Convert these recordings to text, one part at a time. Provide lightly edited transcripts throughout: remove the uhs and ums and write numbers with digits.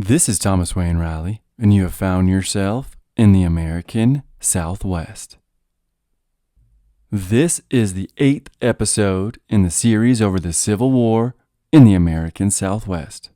This is Thomas Wayne Riley, and you have found yourself in the American Southwest. This is the 8th episode in the series over the Civil War in the American Southwest.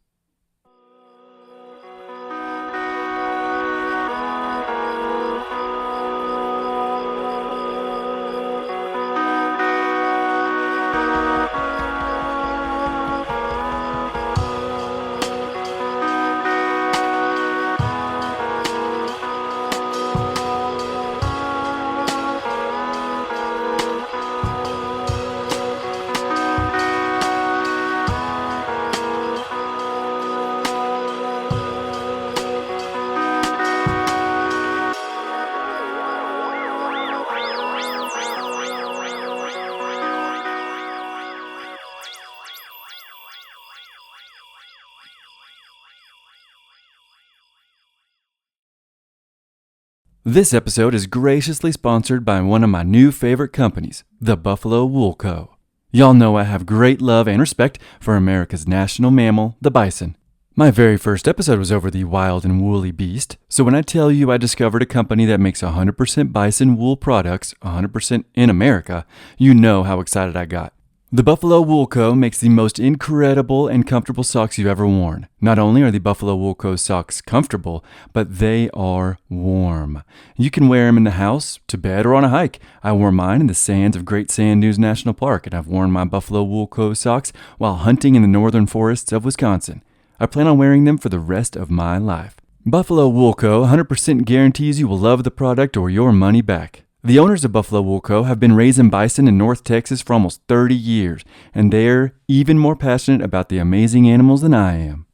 This episode is graciously sponsored by one of my new favorite companies, the Buffalo Wool Co. Y'all know I have great love and respect for America's national mammal, the bison. My very first episode was over the wild and woolly beast, so when I tell you I discovered a company that makes 100% bison wool products 100% in America, you know how excited I got. The Buffalo Wool Co. makes the most incredible and comfortable socks you've ever worn. Not only are the Buffalo Wool Co. socks comfortable, but they are warm. You can wear them in the house, to bed, or on a hike. I wore mine in the sands of Great Sand Dunes National Park, and I've worn my Buffalo Wool Co. socks while hunting in the northern forests of Wisconsin. I plan on wearing them for the rest of my life. Buffalo Wool Co. 100% guarantees you will love the product or your money back. The owners of Buffalo Wool Co. have been raising bison in North Texas for almost 30 years, and they're even more passionate about the amazing animals than I am.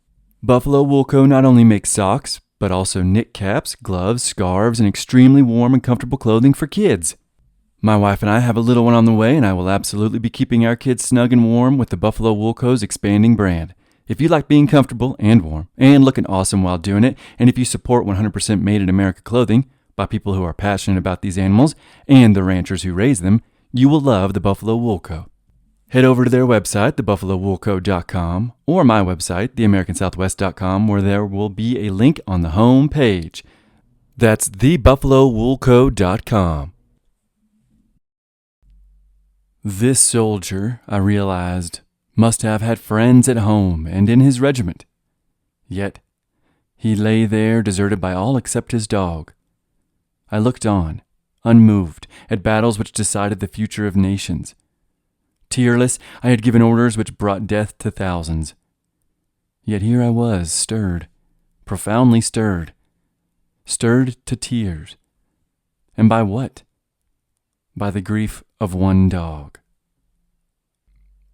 Buffalo Wool Co. not only makes socks, but also knit caps, gloves, scarves, and extremely warm and comfortable clothing for kids. My wife and I have a little one on the way, and I will absolutely be keeping our kids snug and warm with the Buffalo Wool Co.'s expanding brand. If you like being comfortable and warm and looking awesome while doing it, and if you support 100% Made in America clothing, by people who are passionate about these animals and the ranchers who raise them, you will love the Buffalo Wool Co. Head over to their website, thebuffalowoolco.com, or my website, theamericansouthwest.com, where there will be a link on the home page. That's thebuffalowoolco.com. This soldier, I realized, must have had friends at home and in his regiment. Yet, he lay there deserted by all except his dog. I looked on, unmoved, at battles which decided the future of nations. Tearless, I had given orders which brought death to thousands. Yet here I was, stirred, profoundly stirred to tears. And by what? By the grief of one dog.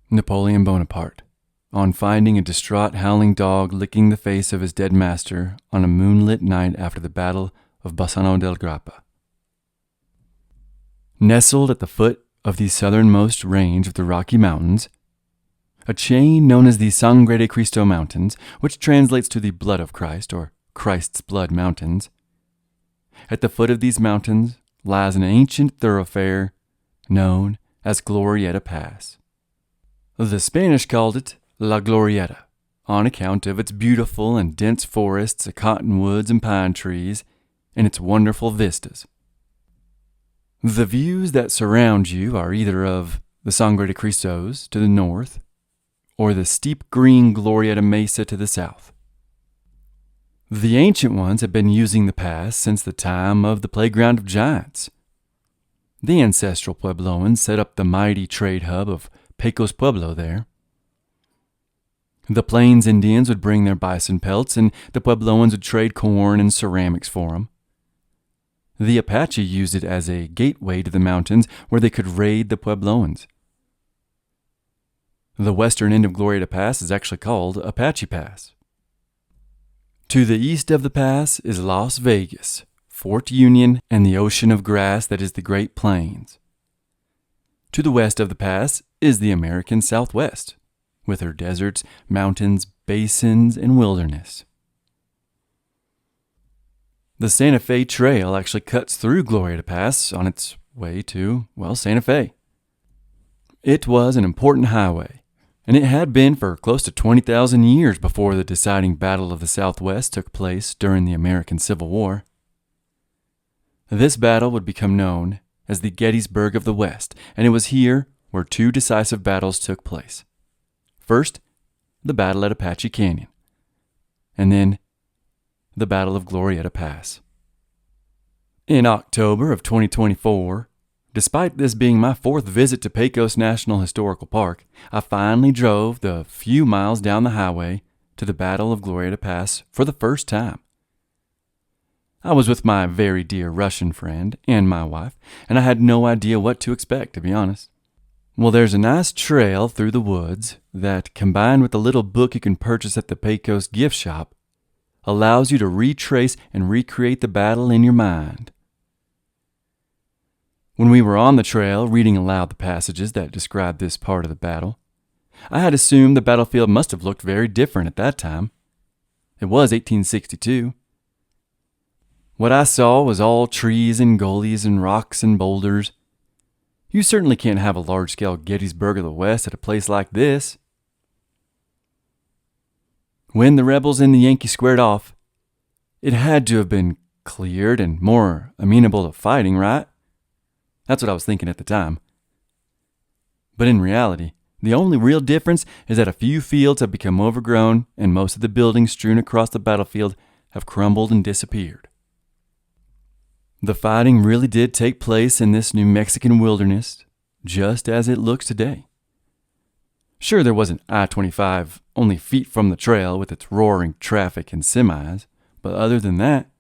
Napoleon Bonaparte, on finding a distraught, howling dog licking the face of his dead master on a moonlit night after the Battle of Bassano del Grappa. Nestled at the foot of the southernmost range of the Rocky Mountains, a chain known as the Sangre de Cristo Mountains, which translates to the Blood of Christ, or Christ's Blood Mountains. At the foot of these mountains lies an ancient thoroughfare known as Glorieta Pass. The Spanish called it La Glorietta, on account of its beautiful and dense forests of cottonwoods and pine trees, and its wonderful vistas. The views that surround you are either of the Sangre de Cristos to the north, or the steep green Glorietta Mesa to the south. The ancient ones have been using the pass since the time of the Playground of Giants. The ancestral Puebloans set up the mighty trade hub of Pecos Pueblo there. The Plains Indians would bring their bison pelts, and the Puebloans would trade corn and ceramics for them. The Apache used it as a gateway to the mountains where they could raid the Puebloans. The western end of Glorieta Pass is actually called Apache Pass. To the east of the pass is Las Vegas, Fort Union, and the ocean of grass that is the Great Plains. To the west of the pass is the American Southwest, with her deserts, mountains, basins, and wilderness. The Santa Fe Trail actually cuts through Glorieta Pass on its way to, Santa Fe. It was an important highway, and it had been for close to 20,000 years before the deciding Battle of the Southwest took place during the American Civil War. This battle would become known as the Gettysburg of the West, and it was here where two decisive battles took place. First, the battle at Apache Canyon, and then the Battle of Glorieta Pass. In October of 2024, despite this being my fourth visit to Pecos National Historical Park, I finally drove the few miles down the highway to the Battle of Glorieta Pass for the first time. I was with my very dear Russian friend and my wife, and I had no idea what to expect, to be honest. Well, there's a nice trail through the woods that, combined with a little book you can purchase at the Pecos gift shop, allows you to retrace and recreate the battle in your mind. When we were on the trail reading aloud the passages that describe this part of the battle, I had assumed the battlefield must have looked very different at that time. It was 1862. What I saw was all trees and gullies and rocks and boulders. You certainly can't have a large-scale Gettysburg of the West at a place like this. When the rebels and the Yankees squared off, it had to have been cleared and more amenable to fighting, right? That's what I was thinking at the time. But in reality, the only real difference is that a few fields have become overgrown and most of the buildings strewn across the battlefield have crumbled and disappeared. The fighting really did take place in this New Mexican wilderness, just as it looks today. Sure, there wasn't I-25 only feet from the trail with its roaring traffic and semis, but other than that,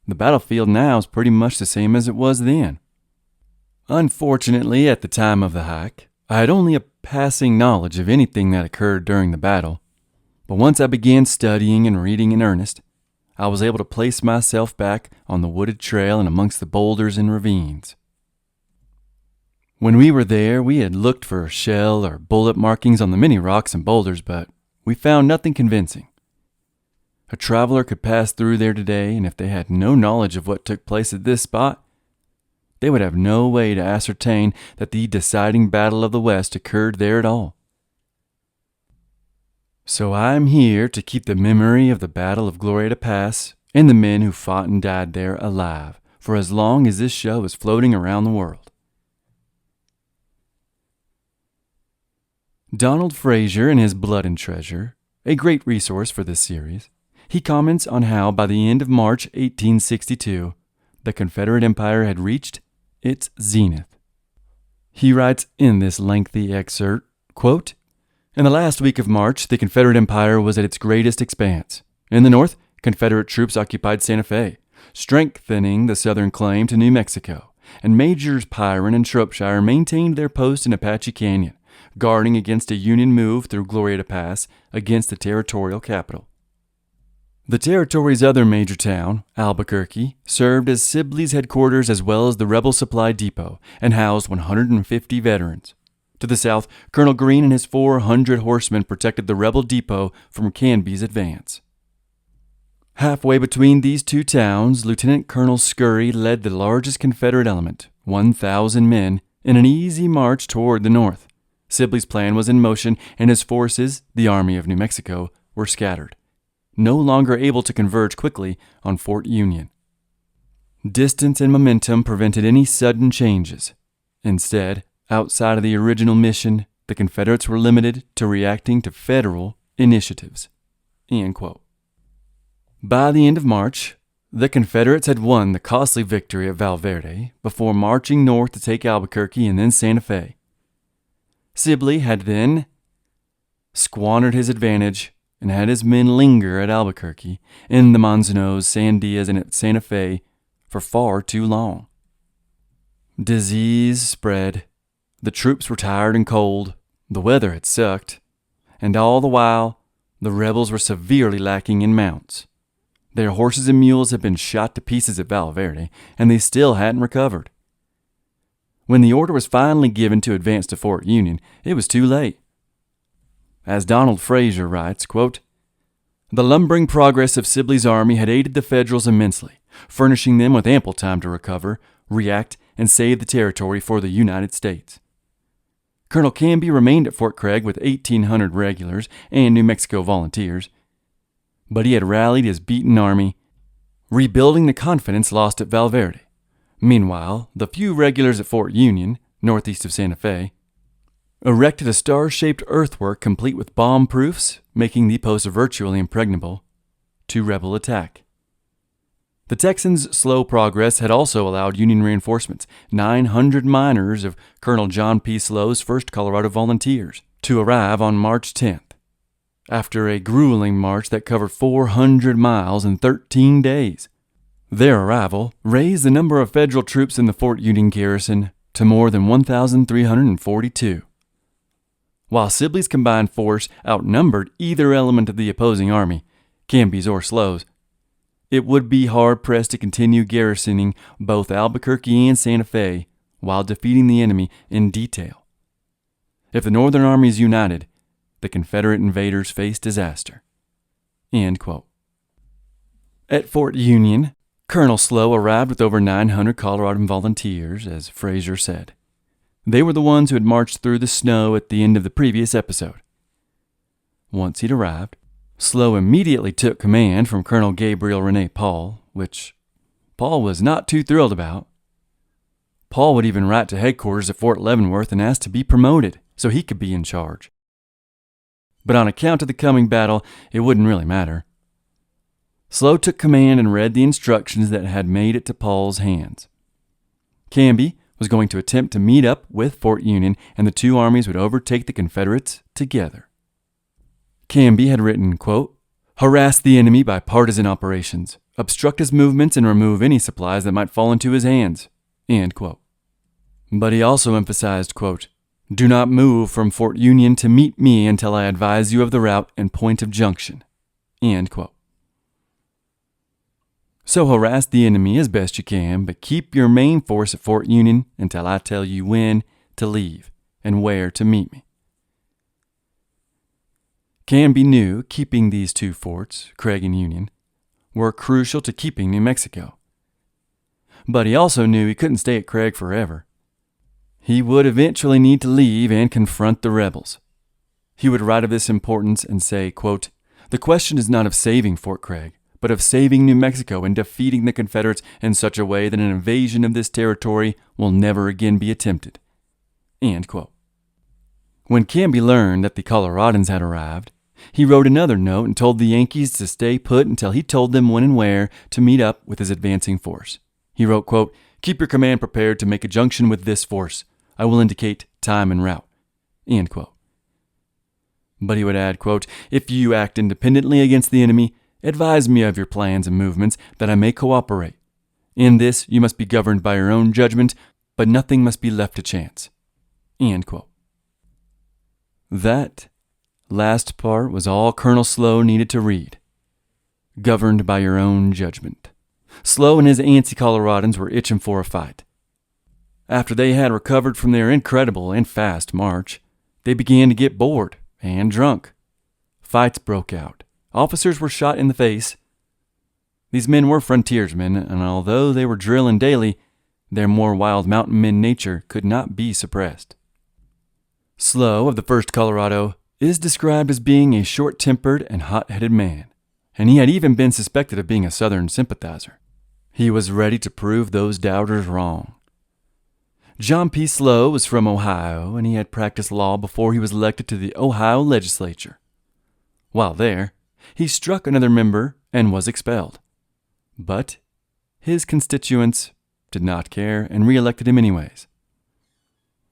the battlefield now is pretty much the same as it was then. Unfortunately, at the time of the hike, I had only a passing knowledge of anything that occurred during the battle, but once I began studying and reading in earnest, I was able to place myself back on the wooded trail and amongst the boulders and ravines. When we were there, we had looked for shell or bullet markings on the many rocks and boulders, but we found nothing convincing. A traveler could pass through there today, and if they had no knowledge of what took place at this spot, they would have no way to ascertain that the deciding Battle of the West occurred there at all. So I'm here to keep the memory of the Battle of Glorieta Pass and the men who fought and died there alive for as long as this show is floating around the world. Donald Fraser in his Blood and Treasure, a great resource for this series, he comments on how by the end of March 1862, the Confederate Empire had reached its zenith. He writes in this lengthy excerpt, quote, "In the last week of March, the Confederate Empire was at its greatest expanse. In the north, Confederate troops occupied Santa Fe, strengthening the southern claim to New Mexico, and Majors Pyron and Shropshire maintained their post in Apache Canyon, guarding against a Union move through Glorieta Pass against the territorial capital. The territory's other major town, Albuquerque, served as Sibley's headquarters as well as the rebel supply depot and housed 150 veterans. To the south, Colonel Greene and his 400 horsemen protected the rebel depot from Canby's advance. Halfway between these two towns, Lieutenant Colonel Scurry led the largest Confederate element, 1,000 men, in an easy march toward the north. Sibley's plan was in motion, and his forces, the Army of New Mexico, were scattered, no longer able to converge quickly on Fort Union. Distance and momentum prevented any sudden changes. Instead, outside of the original mission, the Confederates were limited to reacting to federal initiatives." End quote. By the end of March, the Confederates had won the costly victory at Valverde before marching north to take Albuquerque and then Santa Fe. Sibley had then squandered his advantage and had his men linger at Albuquerque, in the Manzanos, Sandias, and at Santa Fe for far too long. Disease spread, the troops were tired and cold, the weather had sucked, and all the while, the rebels were severely lacking in mounts. Their horses and mules had been shot to pieces at Valverde, and they still hadn't recovered. When the order was finally given to advance to Fort Union, it was too late. As Donald Fraser writes, quote, "The lumbering progress of Sibley's army had aided the Federals immensely, furnishing them with ample time to recover, react, and save the territory for the United States. Colonel Canby remained at Fort Craig with 1,800 regulars and New Mexico volunteers, but he had rallied his beaten army, rebuilding the confidence lost at Valverde. Meanwhile, the few regulars at Fort Union, northeast of Santa Fe, erected a star-shaped earthwork complete with bomb proofs, making the post virtually impregnable to rebel attack. The Texans' slow progress had also allowed Union reinforcements, 900 miners of Colonel John P. Slow's 1st Colorado Volunteers, to arrive on March 10th. After a grueling march that covered 400 miles in 13 days, their arrival raised the number of federal troops in the Fort Union garrison to more than 1,342. While Sibley's combined force outnumbered either element of the opposing army, Canby's or Slow's, it would be hard-pressed to continue garrisoning both Albuquerque and Santa Fe while defeating the enemy in detail. If the Northern armies united, the Confederate invaders faced disaster. End quote. At Fort Union, Colonel Slow arrived with over 900 Coloradan volunteers, as Fraser said. They were the ones who had marched through the snow at the end of the previous episode. Once he'd arrived, Slow immediately took command from Colonel Gabriel Rene Paul, which Paul was not too thrilled about. Paul would even write to headquarters at Fort Leavenworth and ask to be promoted so he could be in charge. But on account of the coming battle, it wouldn't really matter. Slow took command and read the instructions that had made it to Paul's hands. Canby was going to attempt to meet up with Fort Union, and the two armies would overtake the Confederates together. Canby had written, quote, "Harass the enemy by partisan operations, obstruct his movements, and remove any supplies that might fall into his hands," end quote. But he also emphasized, quote, "Do not move from Fort Union to meet me until I advise you of the route and point of junction," end quote. So harass the enemy as best you can, but keep your main force at Fort Union until I tell you when to leave and where to meet me. Canby knew keeping these two forts, Craig and Union, were crucial to keeping New Mexico. But he also knew he couldn't stay at Craig forever. He would eventually need to leave and confront the rebels. He would write of this importance and say, quote, "The question is not of saving Fort Craig, but of saving New Mexico and defeating the Confederates in such a way that an invasion of this territory will never again be attempted." End quote. When Canby learned that the Coloradans had arrived, he wrote another note and told the Yankees to stay put until he told them when and where to meet up with his advancing force. He wrote, quote, "Keep your command prepared to make a junction with this force. I will indicate time and route." End quote. But he would add, quote, "If you act independently against the enemy, advise me of your plans and movements that I may cooperate. In this, you must be governed by your own judgment, but nothing must be left to chance." End quote. That last part was all Colonel Slow needed to read. Governed by your own judgment. Slow and his anti-Coloradans were itching for a fight. After they had recovered from their incredible and fast march, they began to get bored and drunk. Fights broke out. Officers were shot in the face. These men were frontiersmen, and although they were drilling daily, their more wild mountain men nature could not be suppressed. Slow, of the 1st Colorado, is described as being a short-tempered and hot-headed man, and he had even been suspected of being a Southern sympathizer. He was ready to prove those doubters wrong. John P. Slow was from Ohio, and he had practiced law before he was elected to the Ohio legislature. While there, he struck another member and was expelled. But his constituents did not care and re-elected him anyways.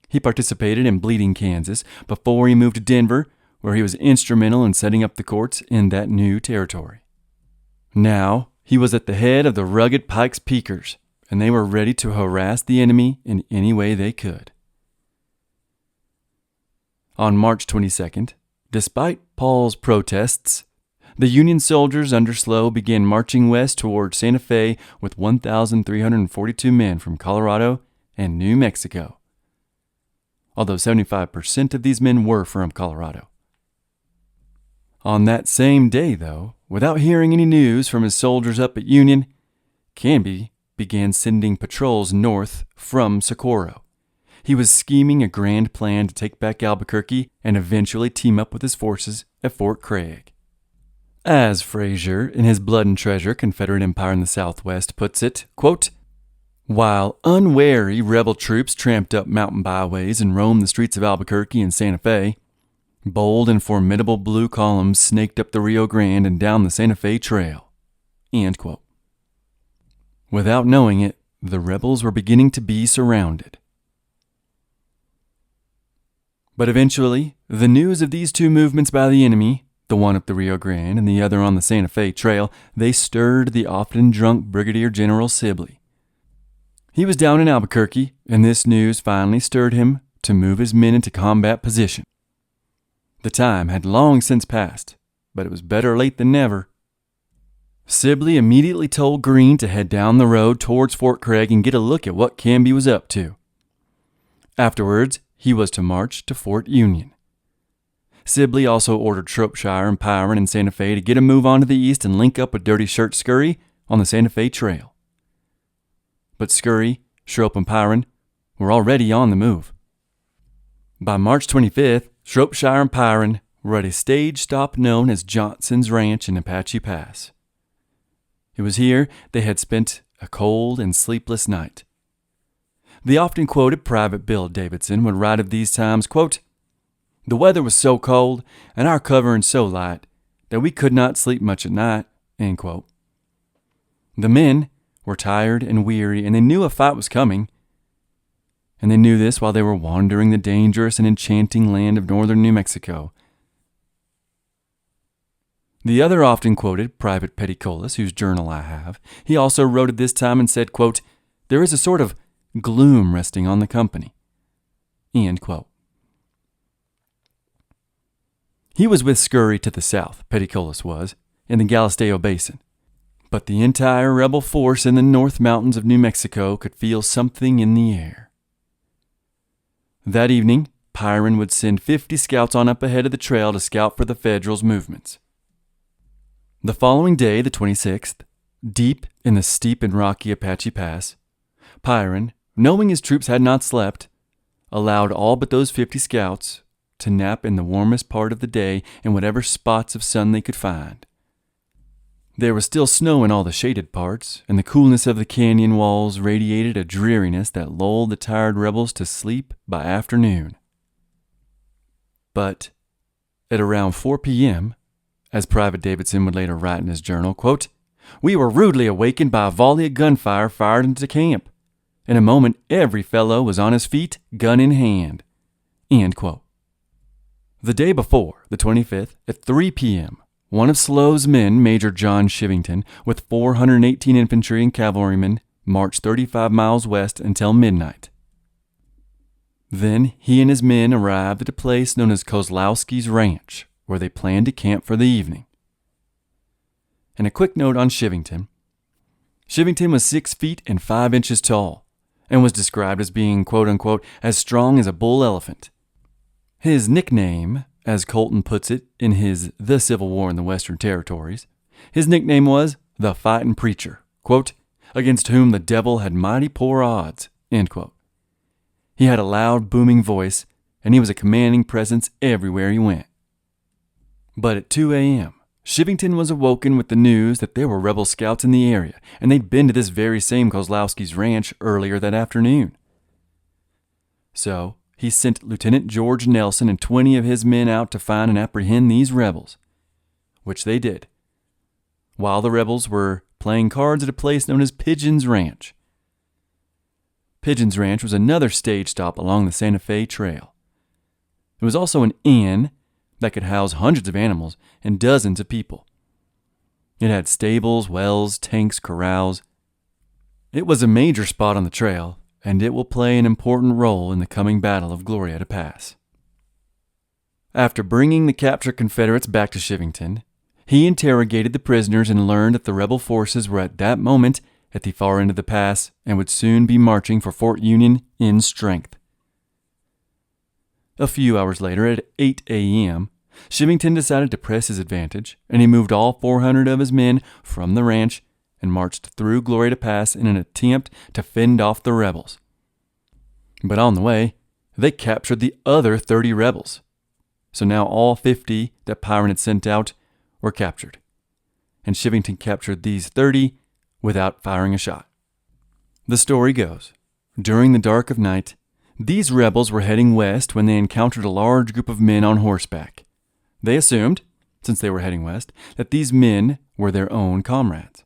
He participated in Bleeding Kansas before he moved to Denver, where he was instrumental in setting up the courts in that new territory. Now, he was at the head of the rugged Pikes Peakers, and they were ready to harass the enemy in any way they could. On March 22nd, despite Paul's protests, the Union soldiers under Slow began marching west toward Santa Fe with 1,342 men from Colorado and New Mexico, although 75% of these men were from Colorado. On that same day, though, without hearing any news from his soldiers up at Union, Canby began sending patrols north from Socorro. he was scheming a grand plan to take back Albuquerque and eventually team up with his forces at Fort Craig. As Frazier, in his Blood and Treasure, Confederate Empire in the Southwest, puts it, quote, "While unwary rebel troops tramped up mountain byways and roamed the streets of Albuquerque and Santa Fe, bold and formidable blue columns snaked up the Rio Grande and down the Santa Fe Trail." End quote. Without knowing it, the rebels were beginning to be surrounded. But eventually, the news of these two movements by the enemy, the one up the Rio Grande and the other on the Santa Fe Trail, they stirred the often drunk Brigadier General Sibley. He was down in Albuquerque, and this news finally stirred him to move his men into combat position. The time had long since passed, but it was better late than never. Sibley immediately told Greene to head down the road towards Fort Craig and get a look at what Canby was up to. Afterwards, he was to march to Fort Union. Sibley also ordered Shropshire and Pyron and Santa Fe to get a move on to the east and link up with Dirty Shirt Scurry on the Santa Fe Trail. But Scurry, Shrope, and Pyron were already on the move. By March 25th, Shropshire and Pyron were at a stage stop known as Johnson's Ranch in Apache Pass. It was here they had spent a cold and sleepless night. The often quoted Private Bill Davidson would write of these times, quote, "The weather was so cold and our covering so light that we could not sleep much at night." End quote. The men were tired and weary, and they knew a fight was coming. And they knew this while they were wandering the dangerous and enchanting land of northern New Mexico. The other often quoted Private Petticolas, whose journal I have, he also wrote at this time and said, quote, "There is a sort of gloom resting on the company." End quote. He was with Scurry to the south, Petticolas was, in the Galisteo Basin. But the entire rebel force in the North Mountains of New Mexico could feel something in the air. That evening, Pyron would send 50 scouts on up ahead of the trail to scout for the Federals' movements. The following day, the 26th, deep in the steep and rocky Apache Pass, Pyron, knowing his troops had not slept, allowed all but those 50 scouts to nap in the warmest part of the day in whatever spots of sun they could find. There was still snow in all the shaded parts, and the coolness of the canyon walls radiated a dreariness that lulled the tired rebels to sleep by afternoon. But at around 4 p.m., as Private Davidson would later write in his journal, quote, "We were rudely awakened by a volley of gunfire fired into camp. In a moment, every fellow was on his feet, gun in hand." End quote. The day before, the 25th, at 3 p.m., one of Slow's men, Major John Chivington, with 418 infantry and cavalrymen, marched 35 miles west until midnight. Then he and his men arrived at a place known as Kozlowski's Ranch, where they planned to camp for the evening. And a quick note on Chivington. Chivington was 6 feet and 5 inches tall, and was described as being, quote-unquote, as strong as a bull elephant. His nickname, as Colton puts it in his The Civil War in the Western Territories, his nickname was the Fightin' Preacher, quote, "against whom the devil had mighty poor odds," end quote. He had a loud, booming voice, and he was a commanding presence everywhere he went. But at 2 a.m., Chivington was awoken with the news that there were rebel scouts in the area, and they'd been to this very same Kozlowski's Ranch earlier that afternoon. So he sent Lieutenant George Nelson and 20 of his men out to find and apprehend these rebels, which they did, while the rebels were playing cards at a place known as Pigeon's Ranch. Pigeon's Ranch was another stage stop along the Santa Fe Trail. It was also an inn that could house hundreds of animals and dozens of people. It had stables, wells, tanks, corrals. It was a major spot on the trail, and it will play an important role in the coming Battle of Glorieta Pass. After bringing the captured Confederates back to Chivington, he interrogated the prisoners and learned that the rebel forces were at that moment at the far end of the pass and would soon be marching for Fort Union in strength. A few hours later, at 8 a.m., Chivington decided to press his advantage, and he moved all 400 of his men from the ranch and marched through Glorieta Pass in an attempt to fend off the rebels. But on the way, they captured the other 30 rebels. So now all 50 that Pyron had sent out were captured. And Chivington captured these 30 without firing a shot. The story goes, during the dark of night, these rebels were heading west when they encountered a large group of men on horseback. They assumed, since they were heading west, that these men were their own comrades.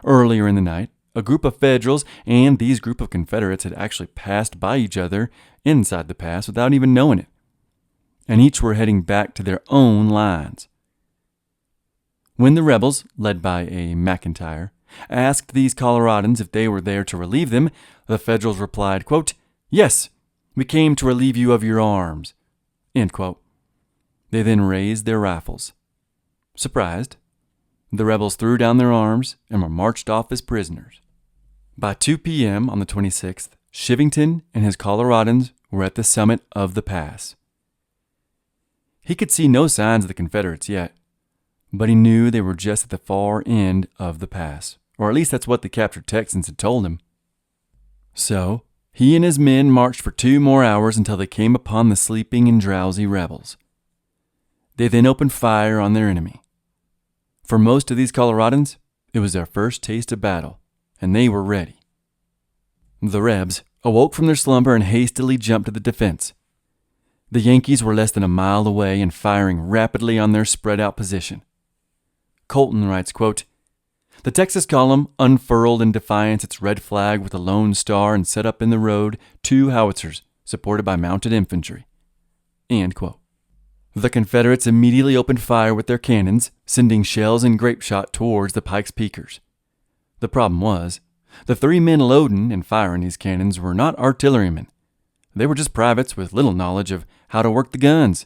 Earlier in the night, a group of Federals and these group of Confederates had actually passed by each other inside the pass without even knowing it, and each were heading back to their own lines. When the rebels, led by a McIntyre, asked these Coloradans if they were there to relieve them, the Federals replied, quote, "Yes, we came to relieve you of your arms." End quote. They then raised their rifles. Surprised, the rebels threw down their arms and were marched off as prisoners. By 2 p.m. on the 26th, Chivington and his Coloradans were at the summit of the pass. He could see no signs of the Confederates yet, but he knew they were just at the far end of the pass, or at least that's what the captured Texans had told him. So, he and his men marched for 2 more hours until they came upon the sleeping and drowsy rebels. They then opened fire on their enemy. For most of these Coloradans, it was their first taste of battle, and they were ready. The Rebs awoke from their slumber and hastily jumped to the defense. The Yankees were less than a mile away and firing rapidly on their spread-out position. Colton writes, quote, "The Texas column unfurled in defiance its red flag with a lone star and set up in the road 2 howitzers supported by mounted infantry." End quote. The Confederates immediately opened fire with their cannons, sending shells and grape shot towards the Pikes Peakers. The problem was, the 3 men loading and firing these cannons were not artillerymen. They were just privates with little knowledge of how to work the guns.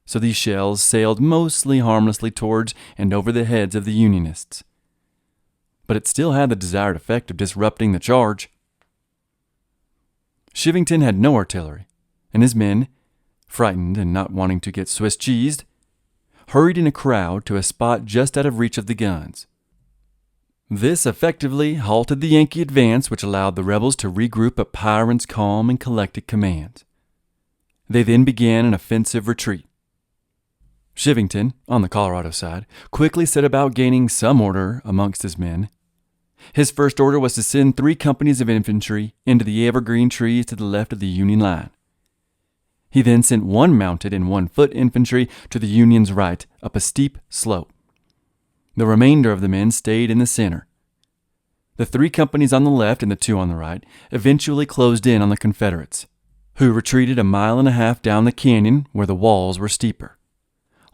So these shells sailed mostly harmlessly towards and over the heads of the Unionists. But it still had the desired effect of disrupting the charge. Chivington had no artillery, and his men, frightened and not wanting to get Swiss cheesed, hurried in a crowd to a spot just out of reach of the guns. This effectively halted the Yankee advance, which allowed the rebels to regroup at Pyron's calm and collected commands. They then began an offensive retreat. Chivington, on the Colorado side, quickly set about gaining some order amongst his men. His first order was to send 3 companies of infantry into the evergreen trees to the left of the Union line. He then sent 1 mounted and 1 foot infantry to the Union's right up a steep slope. The remainder of the men stayed in the center. The 3 companies on the left and the 2 on the right eventually closed in on the Confederates, who retreated 1.5 miles down the canyon where the walls were steeper.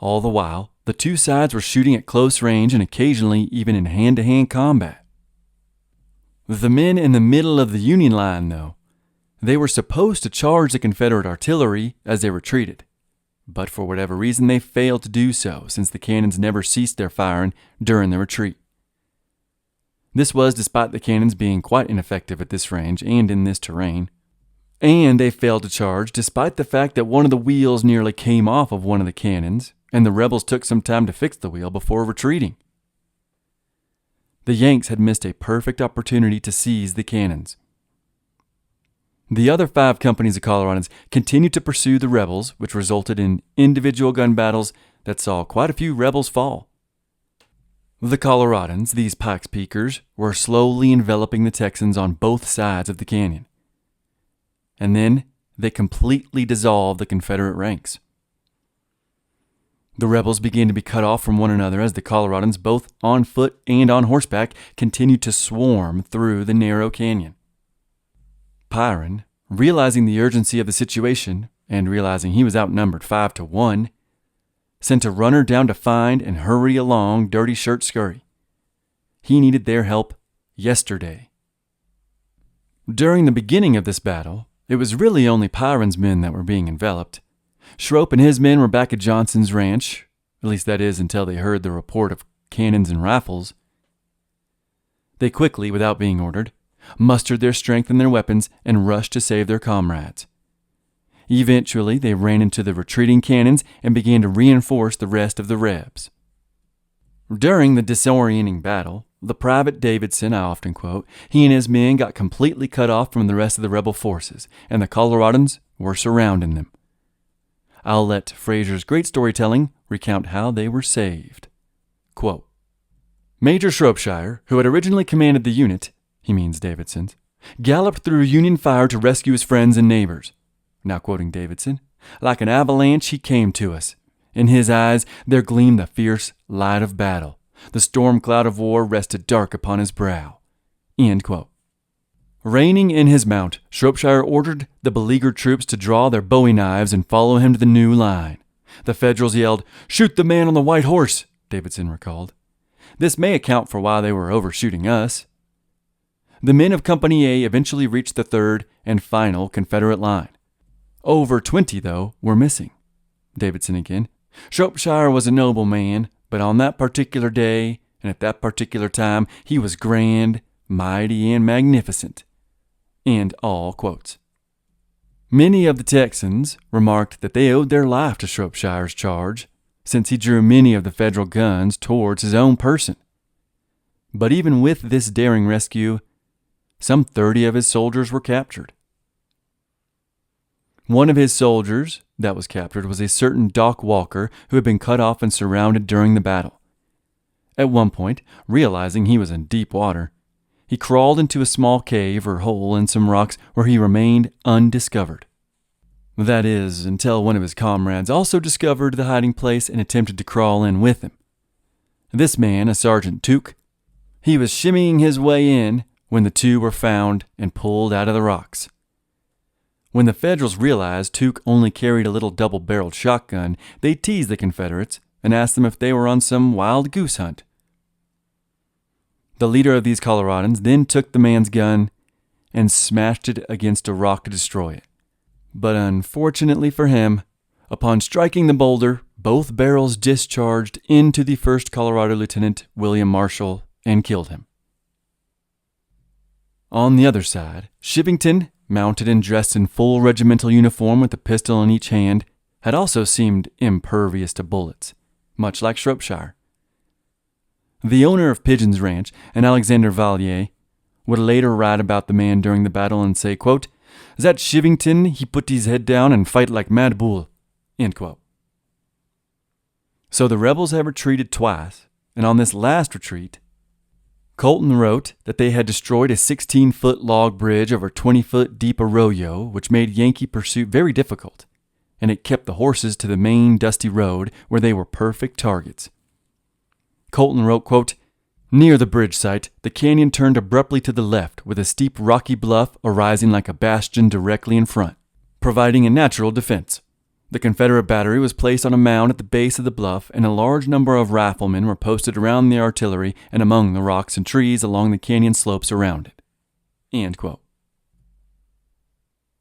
All the while, the 2 sides were shooting at close range and occasionally even in hand-to-hand combat. The men in the middle of the Union line, though, they were supposed to charge the Confederate artillery as they retreated, but for whatever reason they failed to do so since the cannons never ceased their firing during the retreat. This was despite the cannons being quite ineffective at this range and in this terrain. And they failed to charge despite the fact that one of the wheels nearly came off of one of the cannons, and the rebels took some time to fix the wheel before retreating. The Yanks had missed a perfect opportunity to seize the cannons. The other 5 companies of Coloradans continued to pursue the rebels, which resulted in individual gun battles that saw quite a few rebels fall. The Coloradans, these Pikes Peakers, were slowly enveloping the Texans on both sides of the canyon. And then they completely dissolved the Confederate ranks. The rebels began to be cut off from one another as the Coloradans, both on foot and on horseback, continued to swarm through the narrow canyon. Pyron, realizing the urgency of the situation and realizing he was outnumbered 5-1, sent a runner down to find and hurry along Dirty Shirt Scurry. He needed their help yesterday. During the beginning of this battle, it was really only Pyron's men that were being enveloped. Schroep and his men were back at Johnson's ranch, at least that is until they heard the report of cannons and rifles. They quickly, without being ordered, mustered their strength and their weapons and rushed to save their comrades. Eventually, they ran into the retreating cannons and began to reinforce the rest of the Rebs. During the disorienting battle, the Private Davidson I often quote, he and his men got completely cut off from the rest of the rebel forces, and the Coloradans were surrounding them. I'll let Fraser's great storytelling recount how they were saved. Quote, Major Shropshire, who had originally commanded the unit, he means Davidson's, galloped through Union fire to rescue his friends and neighbors. Now quoting Davidson, like an avalanche he came to us. In his eyes there gleamed the fierce light of battle. The storm cloud of war rested dark upon his brow. End quote. Reining in his mount, Shropshire ordered the beleaguered troops to draw their bowie knives and follow him to the new line. The Federals yelled, "Shoot the man on the white horse," Davidson recalled. This may account for why they were overshooting us. The men of Company A eventually reached the third and final Confederate line. Over 20, though, were missing. Davidson again. Shropshire was a noble man, but on that particular day and at that particular time, he was grand, mighty, and magnificent. End all quotes. Many of the Texans remarked that they owed their life to Shropshire's charge, since he drew many of the Federal guns towards his own person. But even with this daring rescue, some 30 of his soldiers were captured. One of his soldiers that was captured was a certain Doc Walker, who had been cut off and surrounded during the battle. At one point, realizing he was in deep water, he crawled into a small cave or hole in some rocks where he remained undiscovered. That is, until one of his comrades also discovered the hiding place and attempted to crawl in with him. This man, a Sergeant Tuke, he was shimmying his way in when the two were found and pulled out of the rocks. When the Federals realized Tuke only carried a little double-barreled shotgun, they teased the Confederates and asked them if they were on some wild goose hunt. The leader of these Coloradans then took the man's gun and smashed it against a rock to destroy it. But unfortunately for him, upon striking the boulder, both barrels discharged into the 1st Colorado Lieutenant William Marshall and killed him. On the other side, Chivington, mounted and dressed in full regimental uniform with a pistol in each hand, had also seemed impervious to bullets, much like Shropshire. The owner of Pigeon's Ranch, an Alexander Vallier, would later write about the man during the battle and say, quote, "That Chivington, he put his head down and fight like mad bull." End quote. So the rebels had retreated twice, and on this last retreat, Colton wrote that they had destroyed a 16-foot log bridge over a 20-foot deep arroyo, which made Yankee pursuit very difficult, and it kept the horses to the main dusty road where they were perfect targets. Colton wrote, quote, "Near the bridge site, the canyon turned abruptly to the left with a steep rocky bluff arising like a bastion directly in front, providing a natural defense. The Confederate battery was placed on a mound at the base of the bluff, and a large number of riflemen were posted around the artillery and among the rocks and trees along the canyon slopes around it." End quote.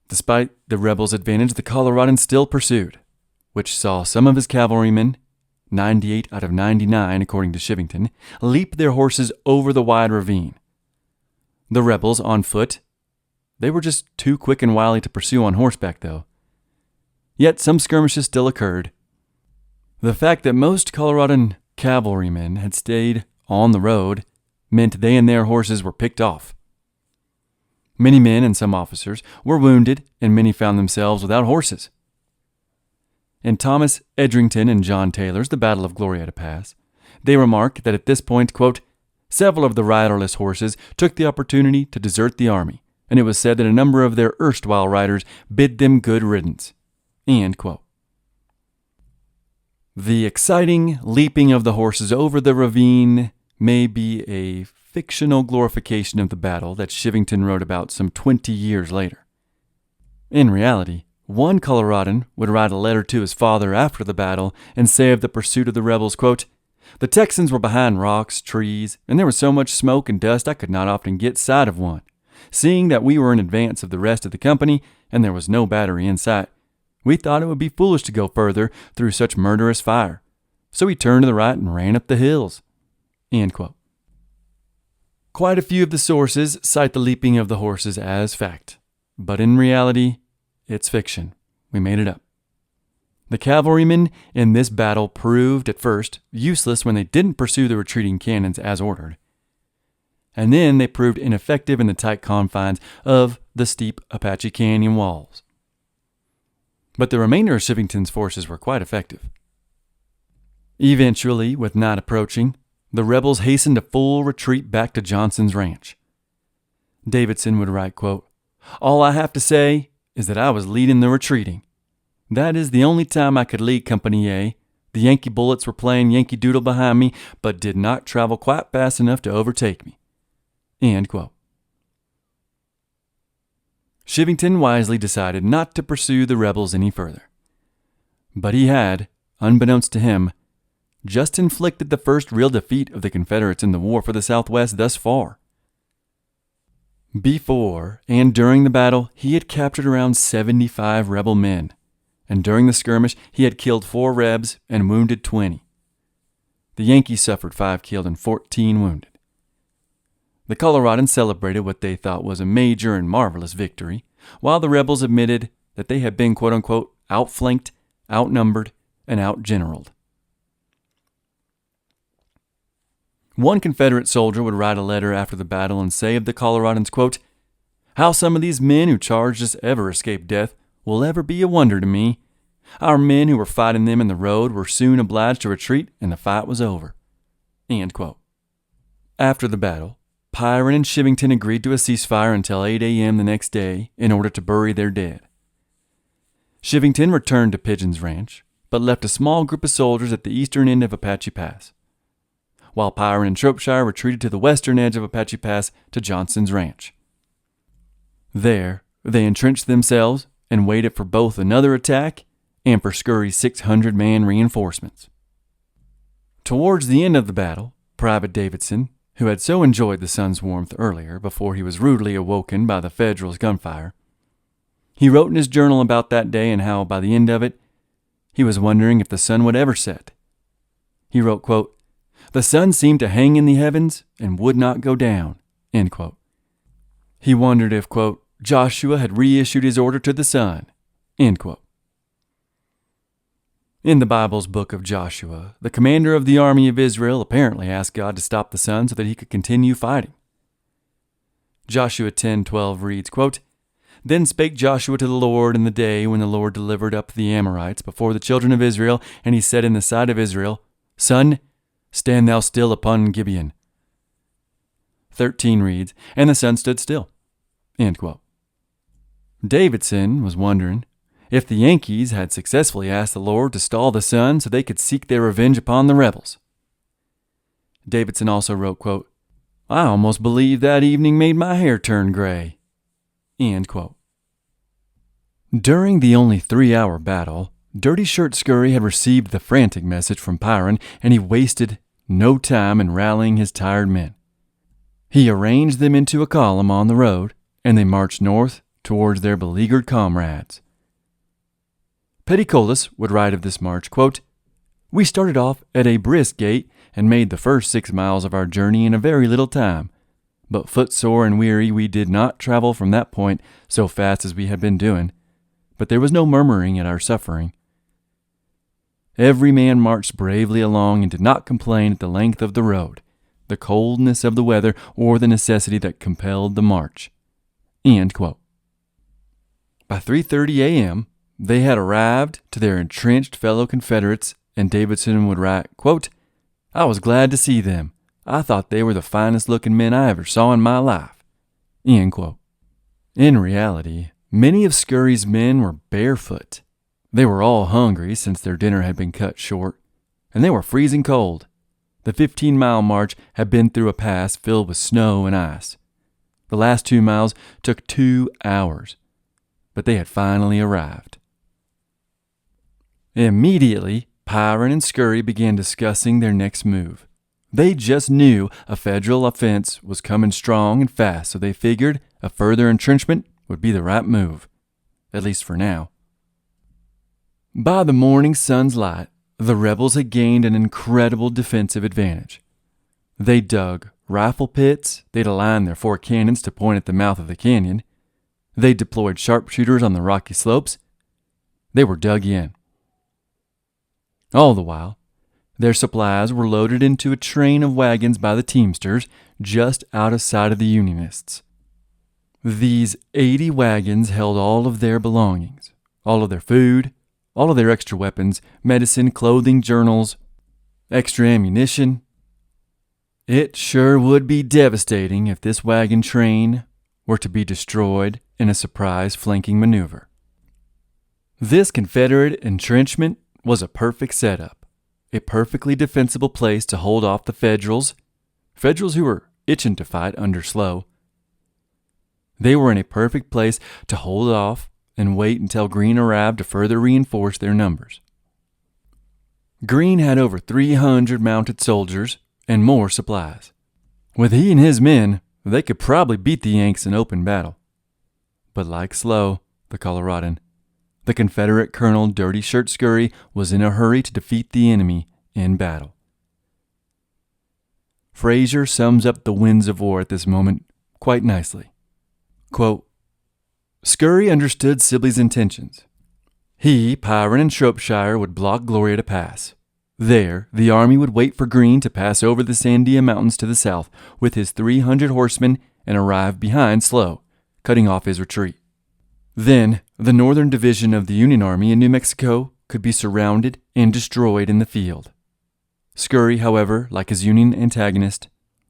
Despite the rebels' advantage, the Coloradans still pursued, which saw some of his cavalrymen, 98 out of 99 according to Chivington, leap their horses over the wide ravine. The rebels, on foot, they were just too quick and wily to pursue on horseback, though. Yet some skirmishes still occurred. The fact that most Coloradan cavalrymen had stayed on the road meant they and their horses were picked off. Many men and some officers were wounded, and many found themselves without horses. In Thomas Edrington and John Taylor's The Battle of Glorieta Pass, they remark that at this point, quote, "Several of the riderless horses took the opportunity to desert the army, and it was said that a number of their erstwhile riders bid them good riddance." End quote. The exciting leaping of the horses over the ravine may be a fictional glorification of the battle that Chivington wrote about some 20 years later. In reality, one Coloradan would write a letter to his father after the battle and say of the pursuit of the rebels, quote, "The Texans were behind rocks, trees, and there was so much smoke and dust I could not often get sight of one. Seeing that we were in advance of the rest of the company and there was no battery in sight, we thought it would be foolish to go further through such murderous fire. So we turned to the right and ran up the hills." End quote. Quite a few of the sources cite the leaping of the horses as fact, but in reality, it's fiction. We made it up. The cavalrymen in this battle proved at first useless when they didn't pursue the retreating cannons as ordered. And then they proved ineffective in the tight confines of the steep Apache Canyon walls. But the remainder of Chivington's forces were quite effective. Eventually, with night approaching, the rebels hastened a full retreat back to Johnson's ranch. Davidson would write, quote, "All I have to say is that I was leading the retreating. That is the only time I could lead Company A. The Yankee bullets were playing Yankee Doodle behind me, but did not travel quite fast enough to overtake me." End quote. Chivington wisely decided not to pursue the rebels any further. But he had, unbeknownst to him, just inflicted the first real defeat of the Confederates in the war for the Southwest thus far. Before and during the battle, he had captured around 75 rebel men, and during the skirmish, he had killed 4 Rebs and wounded 20. The Yankees suffered 5 killed and 14 wounded. The Coloradans celebrated what they thought was a major and marvelous victory, while the rebels admitted that they had been quote-unquote outflanked, outnumbered, and outgeneraled. One Confederate soldier would write a letter after the battle and say of the Coloradans, quote, "How some of these men who charged us ever escaped death will ever be a wonder to me. Our men who were fighting them in the road were soon obliged to retreat, and the fight was over." End quote. After the battle, Pyron and Chivington agreed to a ceasefire until 8 a.m. the next day in order to bury their dead. Chivington returned to Pigeon's Ranch, but left a small group of soldiers at the eastern end of Apache Pass, while Pyron and Shropshire retreated to the western edge of Apache Pass to Johnson's Ranch. There, they entrenched themselves and waited for both another attack and for Scurry's 600-man reinforcements. Towards the end of the battle, Private Davidson, who had so enjoyed the sun's warmth earlier before he was rudely awoken by the Federals' gunfire, he wrote in his journal about that day and how, by the end of it, he was wondering if the sun would ever set. He wrote, quote, "The sun seemed to hang in the heavens and would not go down." End quote. He wondered if, quote, Joshua had reissued his order to the sun. End quote. In the Bible's book of Joshua, the commander of the army of Israel apparently asked God to stop the sun so that he could continue fighting. Joshua 10:12 reads, quote, "Then spake Joshua to the Lord in the day when the Lord delivered up the Amorites before the children of Israel, and he said in the sight of Israel, Sun, stand thou still upon Gibeon." 13 reads, "And the sun stood still." End quote. Davidson was wondering if the Yankees had successfully asked the Lord to stall the sun so they could seek their revenge upon the rebels. Davidson also wrote, quote, "I almost believe that evening made my hair turn gray." End quote. During the only 3-hour battle, Dirty Shirt Scurry had received the frantic message from Pyron, and he wasted no time in rallying his tired men. He arranged them into a column on the road, and they marched north towards their beleaguered comrades. Petticolas would write of this march, quote, "We started off at a brisk gait and made the first 6 miles of our journey in a very little time, but footsore and weary we did not travel from that point so fast as we had been doing, but there was no murmuring at our suffering. Every man marched bravely along and did not complain at the length of the road, the coldness of the weather, or the necessity that compelled the march." End quote. By 3:30 a.m., they had arrived to their entrenched fellow Confederates, and Davidson would write, quote, "I was glad to see them. I thought they were the finest-looking men I ever saw in my life." End quote. In reality, many of Scurry's men were barefoot. They were all hungry since their dinner had been cut short, and they were freezing cold. The 15-mile march had been through a pass filled with snow and ice. The last 2 miles took 2 hours, but they had finally arrived. Immediately, Pyron and Scurry began discussing their next move. They just knew a federal offense was coming strong and fast, so they figured a further entrenchment would be the right move, at least for now. By the morning sun's light, the rebels had gained an incredible defensive advantage. They dug rifle pits, they'd aligned their 4 cannons to point at the mouth of the canyon, they deployed sharpshooters on the rocky slopes. They were dug in. All the while, their supplies were loaded into a train of wagons by the teamsters just out of sight of the Unionists. These 80 wagons held all of their belongings, all of their food, all of their extra weapons, medicine, clothing, journals, extra ammunition. It sure would be devastating if this wagon train were to be destroyed in a surprise flanking maneuver. This Confederate entrenchment was a perfect setup, a perfectly defensible place to hold off the Federals who were itching to fight under Slow. They were in a perfect place to hold off and wait until Greene arrived to further reinforce their numbers. Greene had over 300 mounted soldiers and more supplies. With he and his men, they could probably beat the Yanks in open battle. But like Slow, the Coloradan, the Confederate Colonel Dirty Shirt Scurry was in a hurry to defeat the enemy in battle. Fraser sums up the winds of war at this moment quite nicely. Quote, Scurry understood Sibley's intentions. He, Pyron, and Shropshire would block Glorieta Pass. There, the army would wait for Greene to pass over the Sandia Mountains to the south with his 300 horsemen and arrive behind Slow, cutting off his retreat. Then, the northern division of the Union Army in New Mexico could be surrounded and destroyed in the field. Scurry, however, like his Union antagonist,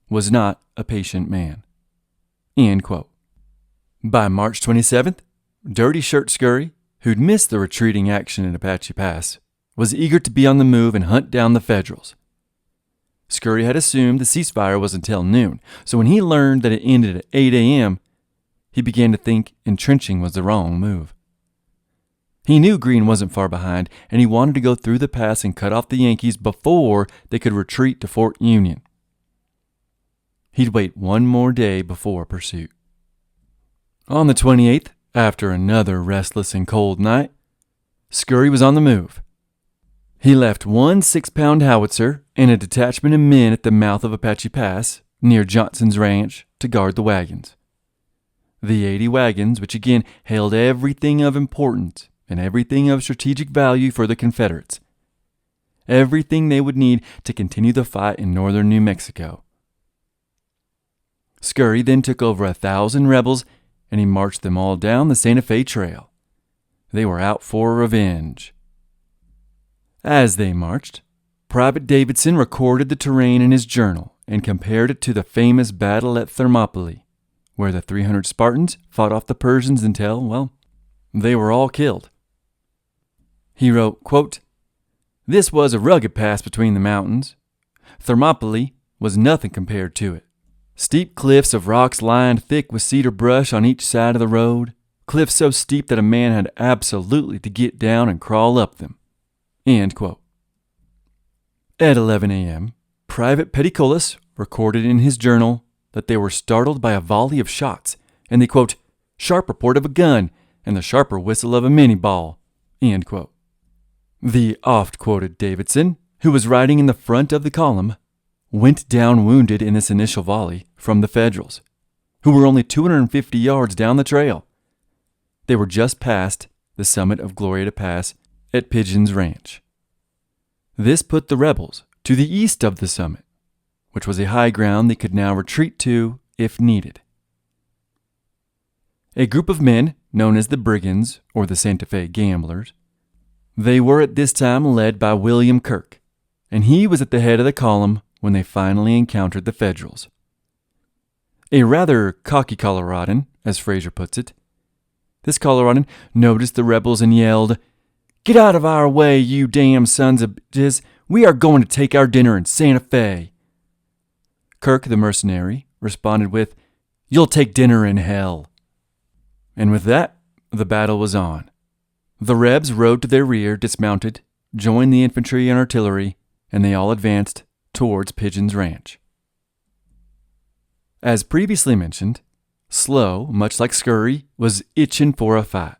was not a patient man. End quote. By March 27th, Dirty Shirt Scurry, who'd missed the retreating action at Apache Pass, was eager to be on the move and hunt down the Federals. Scurry had assumed the ceasefire was until noon, so when he learned that it ended at 8 a.m., he began to think entrenching was the wrong move. He knew Greene wasn't far behind, and he wanted to go through the pass and cut off the Yankees before they could retreat to Fort Union. He'd wait one more day before pursuit. On the 28th, after another restless and cold night, Scurry was on the move. He left one 6-pound howitzer and a detachment of men at the mouth of Apache Pass, near Johnson's ranch, to guard the wagons. The 80 wagons, which again held everything of importance and everything of strategic value for the Confederates. Everything they would need to continue the fight in northern New Mexico. Scurry then took over 1,000 rebels and he marched them all down the Santa Fe Trail. They were out for revenge. As they marched, Private Davidson recorded the terrain in his journal and compared it to the famous battle at Thermopylae, where the 300 Spartans fought off the Persians until, well, they were all killed. He wrote, quote, This was a rugged pass between the mountains. Thermopylae was nothing compared to it. Steep cliffs of rocks lined thick with cedar brush on each side of the road, cliffs so steep that a man had absolutely to get down and crawl up them. End quote. At 11 a.m., Private Petticolas recorded in his journal that they were startled by a volley of shots and the, quote, sharp report of a gun and the sharper whistle of a minie-ball, end quote. The oft-quoted Davidson, who was riding in the front of the column, went down wounded in this initial volley from the Federals, who were only 250 yards down the trail. They were just past the summit of Glorieta Pass at Pigeon's Ranch. This put the rebels to the east of the summit, which was a high ground they could now retreat to if needed. A group of men, known as the Brigands or the Santa Fe Gamblers, they were at this time led by William Kirk, and he was at the head of the column when they finally encountered the Federals. A rather cocky Coloradan, as Fraser puts it, this Coloradan noticed the rebels and yelled, "Get out of our way, you damn sons of bitches! We are going to take our dinner in Santa Fe!" Kirk, the mercenary, responded with, "You'll take dinner in hell." And with that, the battle was on. The Rebs rode to their rear, dismounted, joined the infantry and artillery, and they all advanced towards Pigeon's Ranch. As previously mentioned, Slow, much like Scurry, was itching for a fight.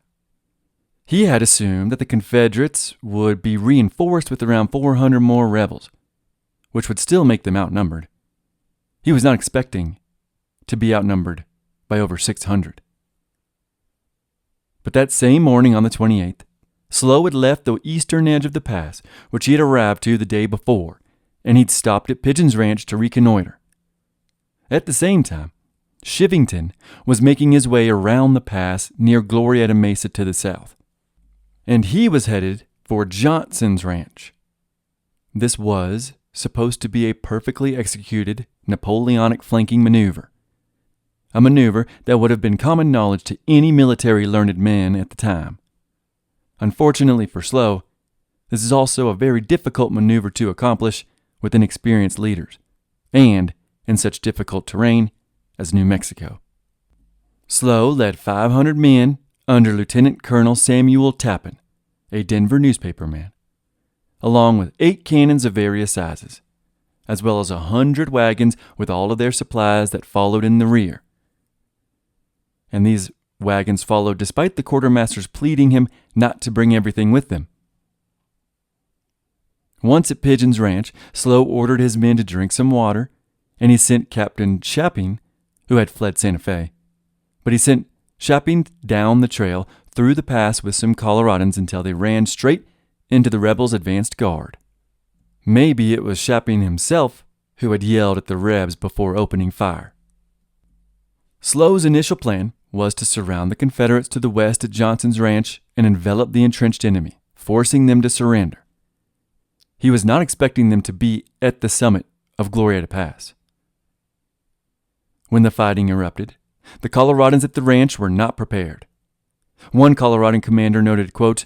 He had assumed that the Confederates would be reinforced with around 400 more rebels, which would still make them outnumbered. He was not expecting to be outnumbered by over 600. But that same morning on the 28th, Slow had left the eastern edge of the pass, which he had arrived to the day before, and he'd stopped at Pigeon's Ranch to reconnoiter. At the same time, Chivington was making his way around the pass near Glorietta Mesa to the south, and he was headed for Johnson's ranch. This was supposed to be a perfectly executed Napoleonic flanking maneuver, a maneuver that would have been common knowledge to any military learned men at the time. Unfortunately for Slow, this is also a very difficult maneuver to accomplish with inexperienced leaders, and in such difficult terrain as New Mexico. Slow led 500 men under Lieutenant Colonel Samuel Tappan, a Denver newspaperman, along with 8 cannons of various sizes, as well as 100 wagons with all of their supplies that followed in the rear. And these wagons followed despite the quartermasters pleading him not to bring everything with them. Once at Pigeon's Ranch, Slow ordered his men to drink some water, and he sent Captain Shapping, who had fled Santa Fe. But he sent Shapping down the trail through the pass with some Coloradans until they ran straight into the rebels' advanced guard. Maybe it was Shapping himself who had yelled at the Rebs before opening fire. Slow's initial plan was to surround the Confederates to the west at Johnson's Ranch and envelop the entrenched enemy, forcing them to surrender. He was not expecting them to be at the summit of Glorieta Pass. When the fighting erupted, the Coloradans at the ranch were not prepared. One Coloradan commander noted, quote,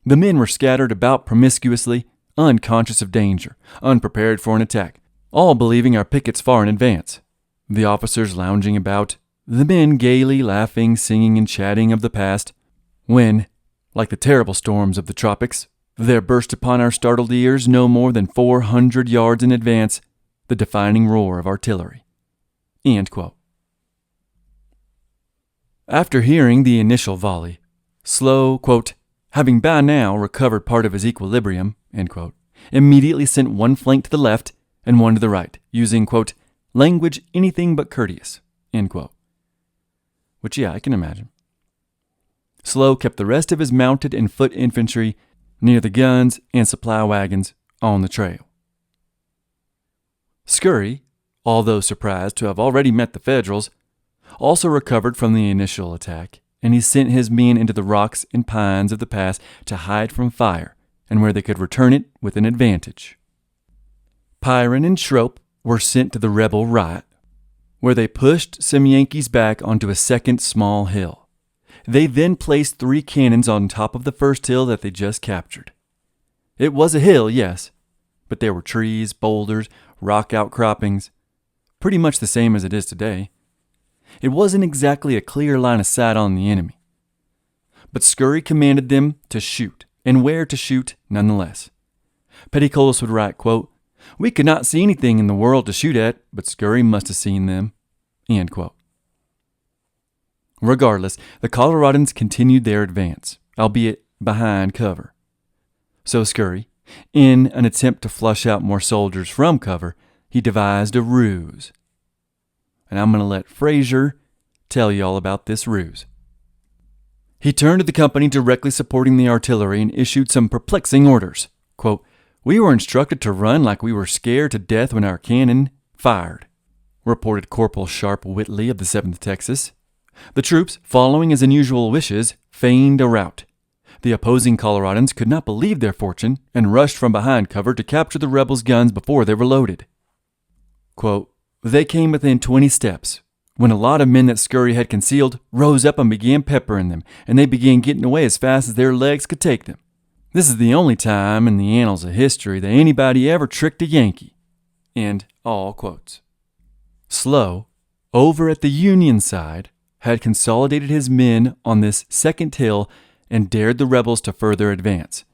"The men were scattered about promiscuously, unconscious of danger, unprepared for an attack, all believing our pickets far in advance. The officers lounging about, the men gaily laughing, singing, and chatting of the past, when, like the terrible storms of the tropics, there burst upon our startled ears no more than 400 yards in advance the deafening roar of artillery." End quote. After hearing the initial volley, Slow, quote, having by now recovered part of his equilibrium, end quote, immediately sent one flank to the left and one to the right, using, quote, language anything but courteous, end quote. Which, yeah, I can imagine. Slow kept the rest of his mounted and foot infantry near the guns and supply wagons on the trail. Scurry, although surprised to have already met the Federals, also recovered from the initial attack, and he sent his men into the rocks and pines of the pass to hide from fire and where they could return it with an advantage. Pyron and Schroep were sent to the rebel right, where they pushed some Yankees back onto a second small hill. They then placed 3 cannons on top of the first hill that they just captured. It was a hill, yes, but there were trees, boulders, rock outcroppings, pretty much the same as it is today. It wasn't exactly a clear line of sight on the enemy. But Scurry commanded them to shoot, and where to shoot nonetheless. Petticolas would write, quote, "We could not see anything in the world to shoot at, but Scurry must have seen them." End quote. Regardless, the Coloradans continued their advance, albeit behind cover. So Scurry, in an attempt to flush out more soldiers from cover, he devised a ruse. And I'm going to let Frazier tell you all about this ruse. He turned to the company directly supporting the artillery and issued some perplexing orders. Quote, "We were instructed to run like we were scared to death when our cannon fired," reported Corporal Sharp Whitley of the 7th Texas. The troops, following his unusual wishes, feigned a rout. The opposing Coloradans could not believe their fortune and rushed from behind cover to capture the rebels' guns before they were loaded. Quote, "They came within 20 steps, when a lot of men that Scurry had concealed rose up and began peppering them, and they began getting away as fast as their legs could take them. This is the only time in the annals of history that anybody ever tricked a Yankee." End all quotes. Slow, over at the Union side, had consolidated his men on this second hill and dared the rebels to further advance.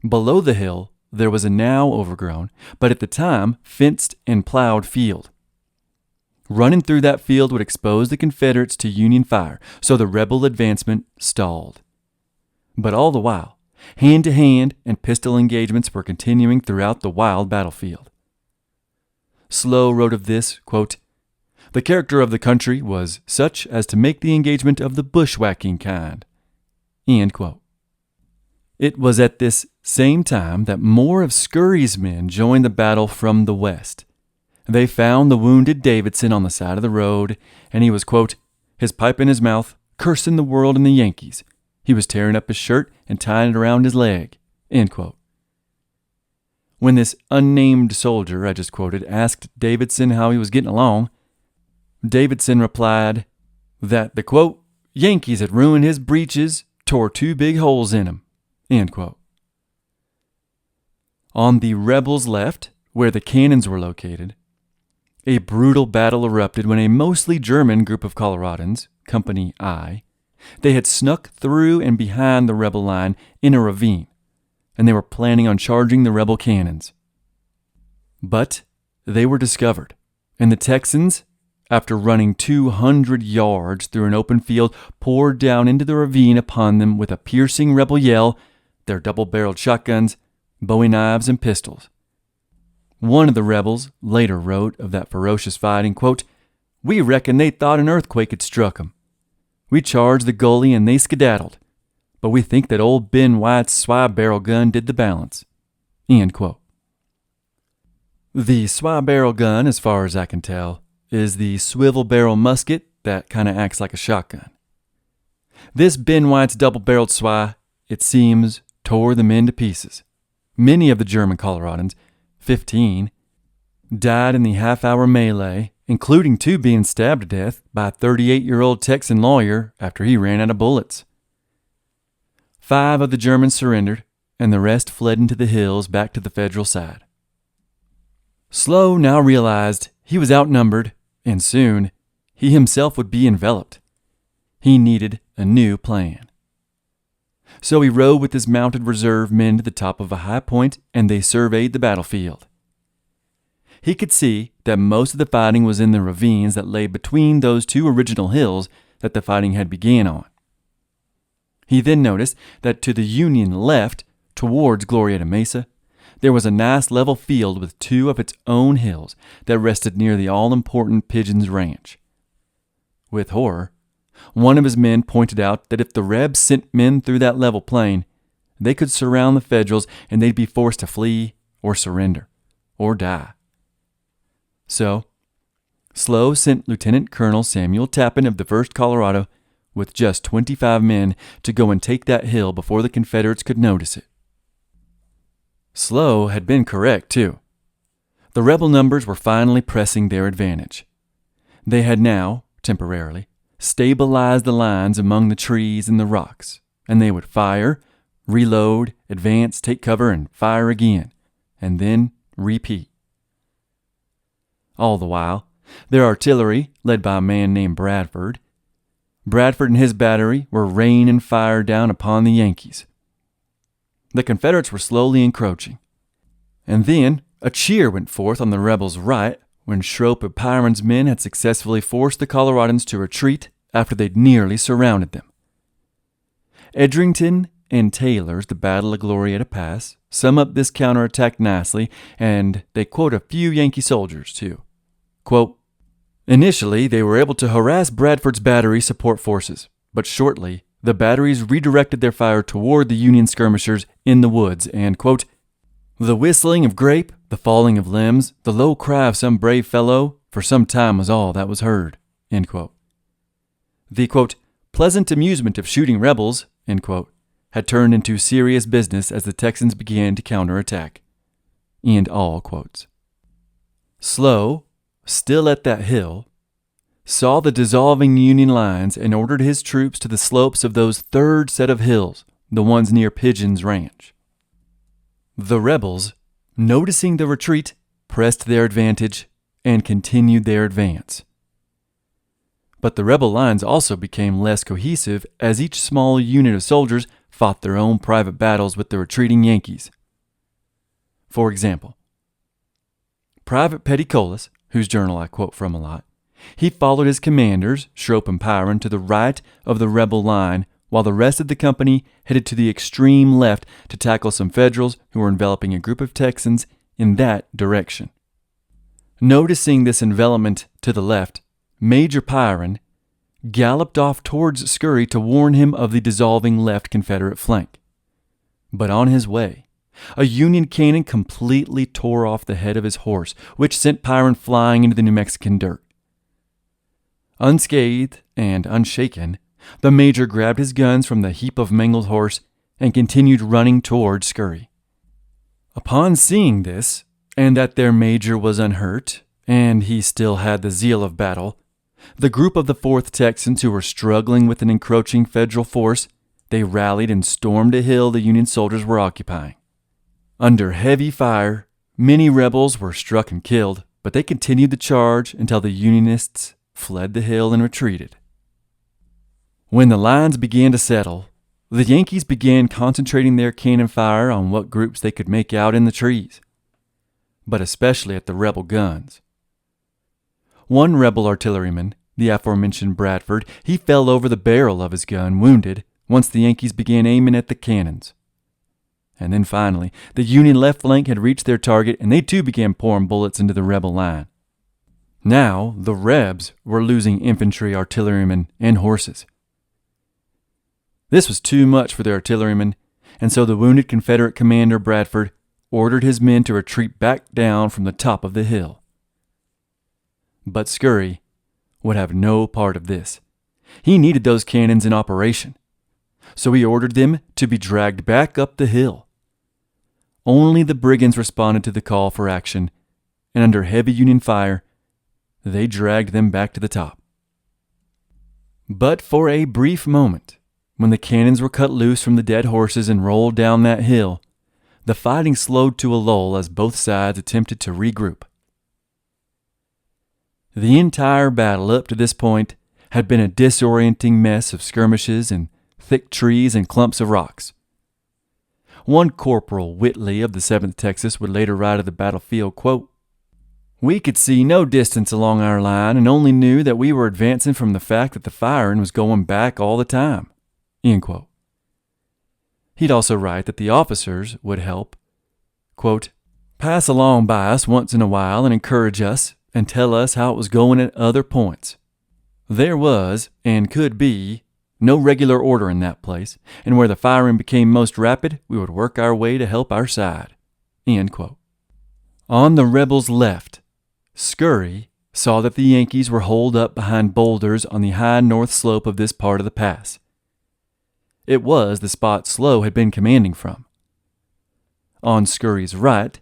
Below the hill, there was a now overgrown, but at the time fenced and plowed field. Running through that field would expose the Confederates to Union fire, so the rebel advancement stalled. But all the while, hand-to-hand and pistol engagements were continuing throughout the wild battlefield. Slow wrote of this, quote, "The character of the country was such as to make the engagement of the bushwhacking kind." End quote. It was at this same time that more of Scurry's men joined the battle from the west. They found the wounded Davidson on the side of the road, and he was, quote, his pipe in his mouth, cursing the world and the Yankees. He was tearing up his shirt and tying it around his leg, end quote. When this unnamed soldier I just quoted asked Davidson how he was getting along, Davidson replied that the, quote, Yankees had ruined his breeches, tore 2 big holes in them, end quote. On the rebels' left, where the cannons were located, a brutal battle erupted when a mostly German group of Coloradans, Company I, they had snuck through and behind the rebel line in a ravine, and they were planning on charging the rebel cannons. But they were discovered, and the Texans, after running 200 yards through an open field, poured down into the ravine upon them with a piercing rebel yell, their double-barreled shotguns, bowie knives, and pistols. One of the rebels later wrote of that ferocious fighting, quote, we reckon they thought an earthquake had struck them. We charged the gully and they skedaddled, but we think that old Ben White's swab-barrel gun did the balance, end quote. The swab-barrel gun, as far as I can tell, is the swivel-barrel musket that kind of acts like a shotgun. This Ben White's double-barreled swab, it seems, tore the men to pieces. Many of the German Coloradans, 15, died in the half-hour melee, including 2 being stabbed to death by a 38-year-old Texan lawyer after he ran out of bullets. 5 of the Germans surrendered, and the rest fled into the hills back to the federal side. Slow now realized he was outnumbered, and soon he himself would be enveloped. He needed a new plan. So he rode with his mounted reserve men to the top of a high point, and they surveyed the battlefield. He could see that most of the fighting was in the ravines that lay between those 2 original hills that the fighting had began on. He then noticed that to the Union left, towards Glorieta Mesa, there was a nice level field with 2 of its own hills that rested near the all-important Pigeons Ranch. With horror, one of his men pointed out that if the Rebs sent men through that level plain, they could surround the Federals and they'd be forced to flee or surrender or die. So, Slow sent Lieutenant Colonel Samuel Tappan of the 1st Colorado with just 25 men to go and take that hill before the Confederates could notice it. Slow had been correct, too. The rebel numbers were finally pressing their advantage. They had now, temporarily, stabilized the lines among the trees and the rocks, and they would fire, reload, advance, take cover, and fire again, and then repeat. All the while, their artillery, led by a man named Bradford and his battery were raining fire down upon the Yankees. The Confederates were slowly encroaching. And then a cheer went forth on the rebels' right when Schroep of Pyron's men had successfully forced the Coloradans to retreat after they'd nearly surrounded them. Edrington and Taylor's The Battle of Glorieta Pass sum up this counterattack nicely, and they quote a few Yankee soldiers, too. Quote, initially, they were able to harass Bradford's battery support forces, but shortly, the batteries redirected their fire toward the Union skirmishers in the woods, and, quote, the whistling of grape, the falling of limbs, the low cry of some brave fellow, for some time was all that was heard, end quote. The, quote, pleasant amusement of shooting rebels, end quote, had turned into serious business as the Texans began to counterattack. End all quotes. Slow, still at that hill, saw the dissolving Union lines and ordered his troops to the slopes of those 3rd set of hills, the ones near Pigeons Ranch. The rebels, noticing the retreat, pressed their advantage and continued their advance. But the rebel lines also became less cohesive as each small unit of soldiers fought their own private battles with the retreating Yankees. For example, Private Petticolas, whose journal I quote from a lot, he followed his commanders, Schroep and Pyron, to the right of the rebel line, while the rest of the company headed to the extreme left to tackle some Federals who were enveloping a group of Texans in that direction. Noticing this envelopment to the left, Major Pyron galloped off towards Scurry to warn him of the dissolving left Confederate flank. But on his way, a Union cannon completely tore off the head of his horse, which sent Pyron flying into the New Mexican dirt. Unscathed and unshaken, the major grabbed his guns from the heap of mangled horse and continued running toward Scurry. Upon seeing this, and that their major was unhurt, and he still had the zeal of battle, the group of the 4th Texans who were struggling with an encroaching federal force, they rallied and stormed a hill the Union soldiers were occupying. Under heavy fire, many rebels were struck and killed, but they continued the charge until the Unionists fled the hill and retreated. When the lines began to settle, the Yankees began concentrating their cannon fire on what groups they could make out in the trees, but especially at the rebel guns. One rebel artilleryman, the aforementioned Bradford, he fell over the barrel of his gun, wounded, once the Yankees began aiming at the cannons. And then finally, the Union left flank had reached their target, and they too began pouring bullets into the rebel line. Now, the Rebs were losing infantry, artillerymen, and horses. This was too much for the artillerymen, and so the wounded Confederate commander Bradford ordered his men to retreat back down from the top of the hill. But Scurry would have no part of this. He needed those cannons in operation, so he ordered them to be dragged back up the hill. Only the brigands responded to the call for action, and under heavy Union fire, they dragged them back to the top. But for a brief moment, when the cannons were cut loose from the dead horses and rolled down that hill, the fighting slowed to a lull as both sides attempted to regroup. The entire battle up to this point had been a disorienting mess of skirmishes and thick trees and clumps of rocks. One Corporal Whitley of the 7th Texas would later write of the battlefield, quote, "We could see no distance along our line and only knew that we were advancing from the fact that the firing was going back all the time." End quote. He'd also write that the officers would help, quote, "pass along by us once in a while and encourage us and tell us how it was going at other points. There was, and could be, no regular order in that place, and where the firing became most rapid, we would work our way to help our side." End quote. On the rebels' left, Scurry saw that the Yankees were holed up behind boulders on the high north slope of this part of the pass. It was the spot Slow had been commanding from. On Scurry's right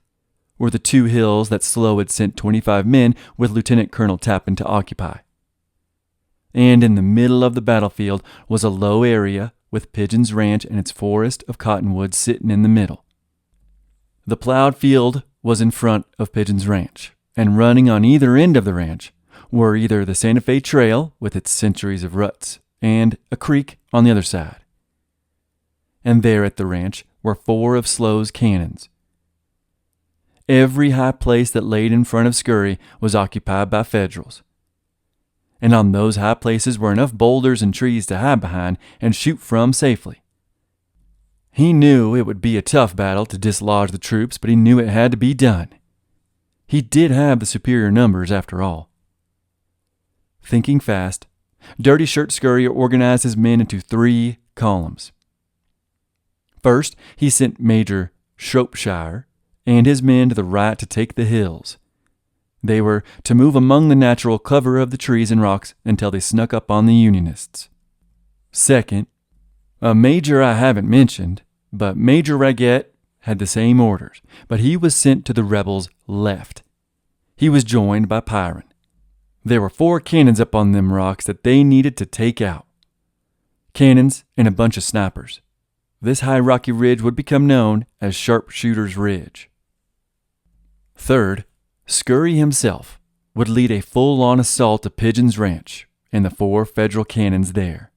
were the 2 hills that Slow had sent 25 men with Lieutenant Colonel Tappan to occupy. And in the middle of the battlefield was a low area with Pigeon's Ranch and its forest of cottonwoods sitting in the middle. The plowed field was in front of Pigeon's Ranch, and running on either end of the ranch were either the Santa Fe Trail with its centuries of ruts and a creek on the other side. And there at the ranch were 4 of Slow's cannons. Every high place that laid in front of Scurry was occupied by Federals. And on those high places were enough boulders and trees to hide behind and shoot from safely. He knew it would be a tough battle to dislodge the troops, but he knew it had to be done. He did have the superior numbers after all. Thinking fast, Dirty Shirt Scurry organized his men into 3 columns. First, he sent Major Shropshire and his men to the right to take the hills. They were to move among the natural cover of the trees and rocks until they snuck up on the Unionists. Second, a major I haven't mentioned, but Major Raggett had the same orders, but he was sent to the rebels' left. He was joined by Pyron. There were 4 cannons up on them rocks that they needed to take out. Cannons and a bunch of snipers. This high rocky ridge would become known as Sharpshooter's Ridge. Third, Scurry himself would lead a full-on assault of Pigeon's Ranch and the 4 Federal cannons there.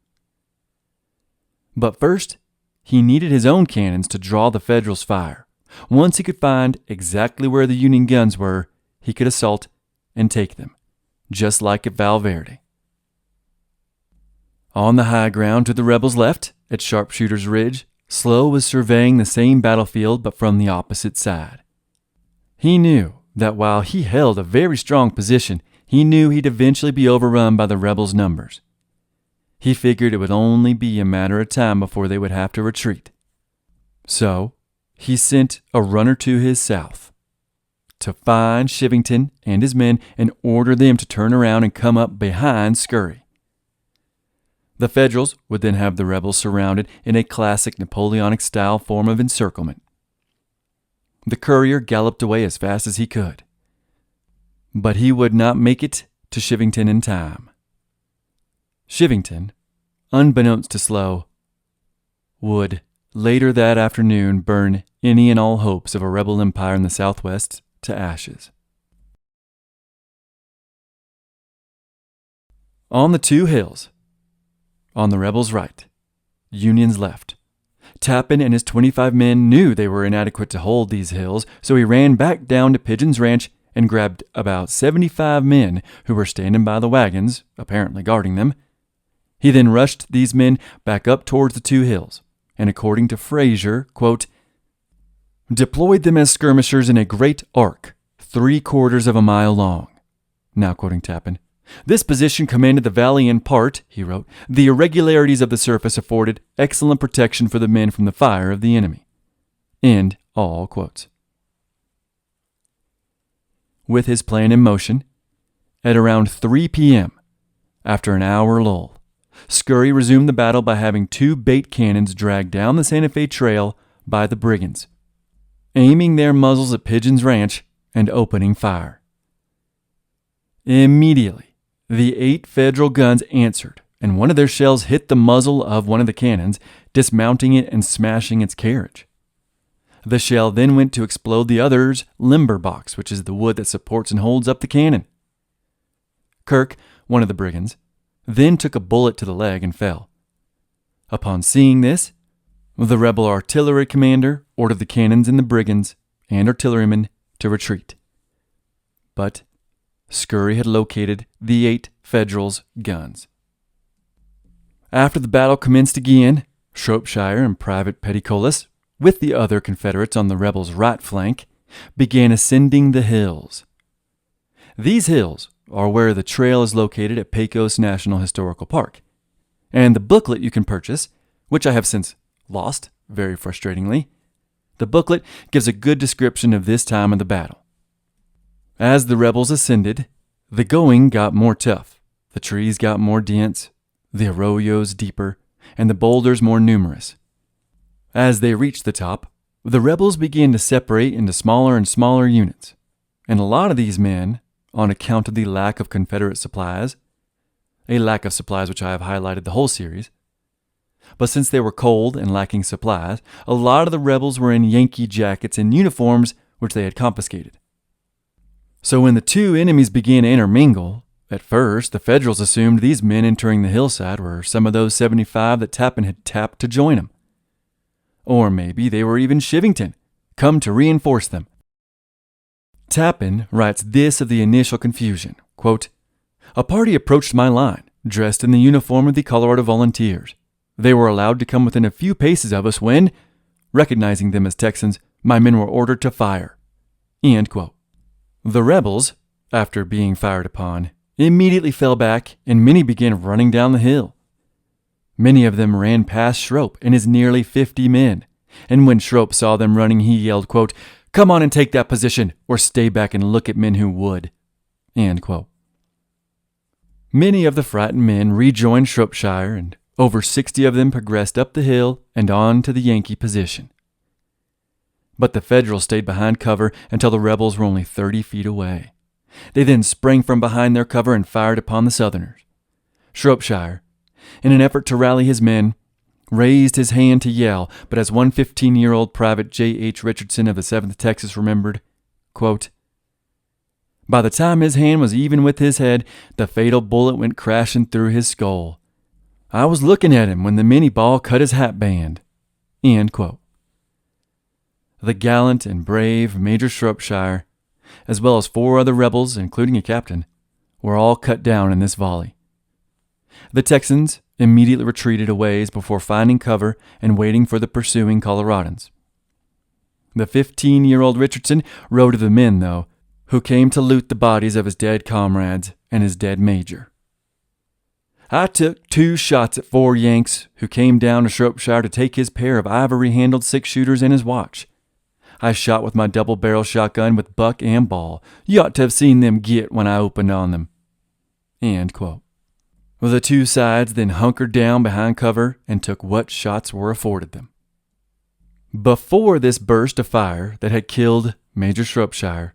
But first, he needed his own cannons to draw the Federals' fire. Once he could find exactly where the Union guns were, he could assault and take them, just like at Valverde. On the high ground to the rebels' left, at Sharpshooter's Ridge, Slow was surveying the same battlefield but from the opposite side. He knew that while he held a very strong position, he knew he'd eventually be overrun by the rebels' numbers. He figured it would only be a matter of time before they would have to retreat. So he sent a runner to his south to find Chivington and his men and order them to turn around and come up behind Scurry. The Federals would then have the rebels surrounded in a classic Napoleonic-style form of encirclement. The courier galloped away as fast as he could, but he would not make it to Chivington in time. Chivington, unbeknownst to Slow, would later that afternoon burn any and all hopes of a rebel empire in the Southwest to ashes. On the two hills, on the rebels' right, Union's left, Tappan and his 25 men knew they were inadequate to hold these hills, so he ran back down to Pigeon's Ranch and grabbed about 75 men who were standing by the wagons, apparently guarding them. He then rushed these men back up towards the two hills, and according to Fraser, quote, deployed them as skirmishers in a great arc, 3/4 of a mile long. Now quoting Tappan, this position commanded the valley in part, he wrote. The irregularities of the surface afforded excellent protection for the men from the fire of the enemy. End all quotes. With his plan in motion, at around 3 p.m., after an hour lull, Scurry resumed the battle by having 2 bait cannons dragged down the Santa Fe Trail by the brigands, aiming their muzzles at Pigeon's Ranch and opening fire. Immediately, the 8 Federal guns answered, and one of their shells hit the muzzle of one of the cannons, dismounting it and smashing its carriage. The shell then went to explode the other's limber box, which is the wood that supports and holds up the cannon. Kirk, one of the brigands, then took a bullet to the leg and fell. Upon seeing this, the rebel artillery commander ordered the cannons and the brigands and artillerymen to retreat. But Scurry had located the 8 Federals' guns. After the battle commenced again, Shropshire and Private Petticolas, with the other Confederates on the rebels' right flank, began ascending the hills. These hills are where the trail is located at Pecos National Historical Park, and the booklet you can purchase, which I have since lost, very frustratingly, the booklet gives a good description of this time of the battle. As the rebels ascended, the going got more tough. The trees got more dense, the arroyos deeper, and the boulders more numerous. As they reached the top, the rebels began to separate into smaller and smaller units, and a lot of these men, on account of the lack of Confederate supplies, a lack of supplies which I have highlighted the whole series, but since they were cold and lacking supplies, a lot of the rebels were in Yankee jackets and uniforms which they had confiscated. So when the two enemies began to intermingle, at first the Federals assumed these men entering the hillside were some of those 75 that Tappan had tapped to join him. Or maybe they were even Chivington, come to reinforce them. Tappan writes this of the initial confusion, quote, a party approached my line, dressed in the uniform of the Colorado Volunteers. They were allowed to come within a few paces of us when, recognizing them as Texans, my men were ordered to fire. End quote. The rebels, after being fired upon, immediately fell back, and many began running down the hill. Many of them ran past Schroep and his nearly 50 men, and when Schroep saw them running, he yelled, quote, come on and take that position, or stay back and look at men who would. End quote. Many of the frightened men rejoined Shropshire, and over 60 of them progressed up the hill and on to the Yankee position. But the Federals stayed behind cover until the rebels were only 30 feet away. They then sprang from behind their cover and fired upon the Southerners. Shropshire, in an effort to rally his men, raised his hand to yell, but as one 15-year-old Private J.H. Richardson of the 7th Texas remembered, quote, by the time his hand was even with his head, the fatal bullet went crashing through his skull. I was looking at him when the minie ball cut his hat band. End quote. The gallant and brave Major Shropshire, as well as 4 other rebels, including a captain, were all cut down in this volley. The Texans immediately retreated a ways before finding cover and waiting for the pursuing Coloradans. The 15-year-old Richardson rode to the men, though, who came to loot the bodies of his dead comrades and his dead major. I took 2 shots at 4 Yanks who came down to Shropshire to take his pair of ivory-handled 6-shooters and his watch. I shot with my double-barrel shotgun with buck and ball. You ought to have seen them get when I opened on them." End quote. The 2 sides then hunkered down behind cover and took what shots were afforded them. Before this burst of fire that had killed Major Shropshire,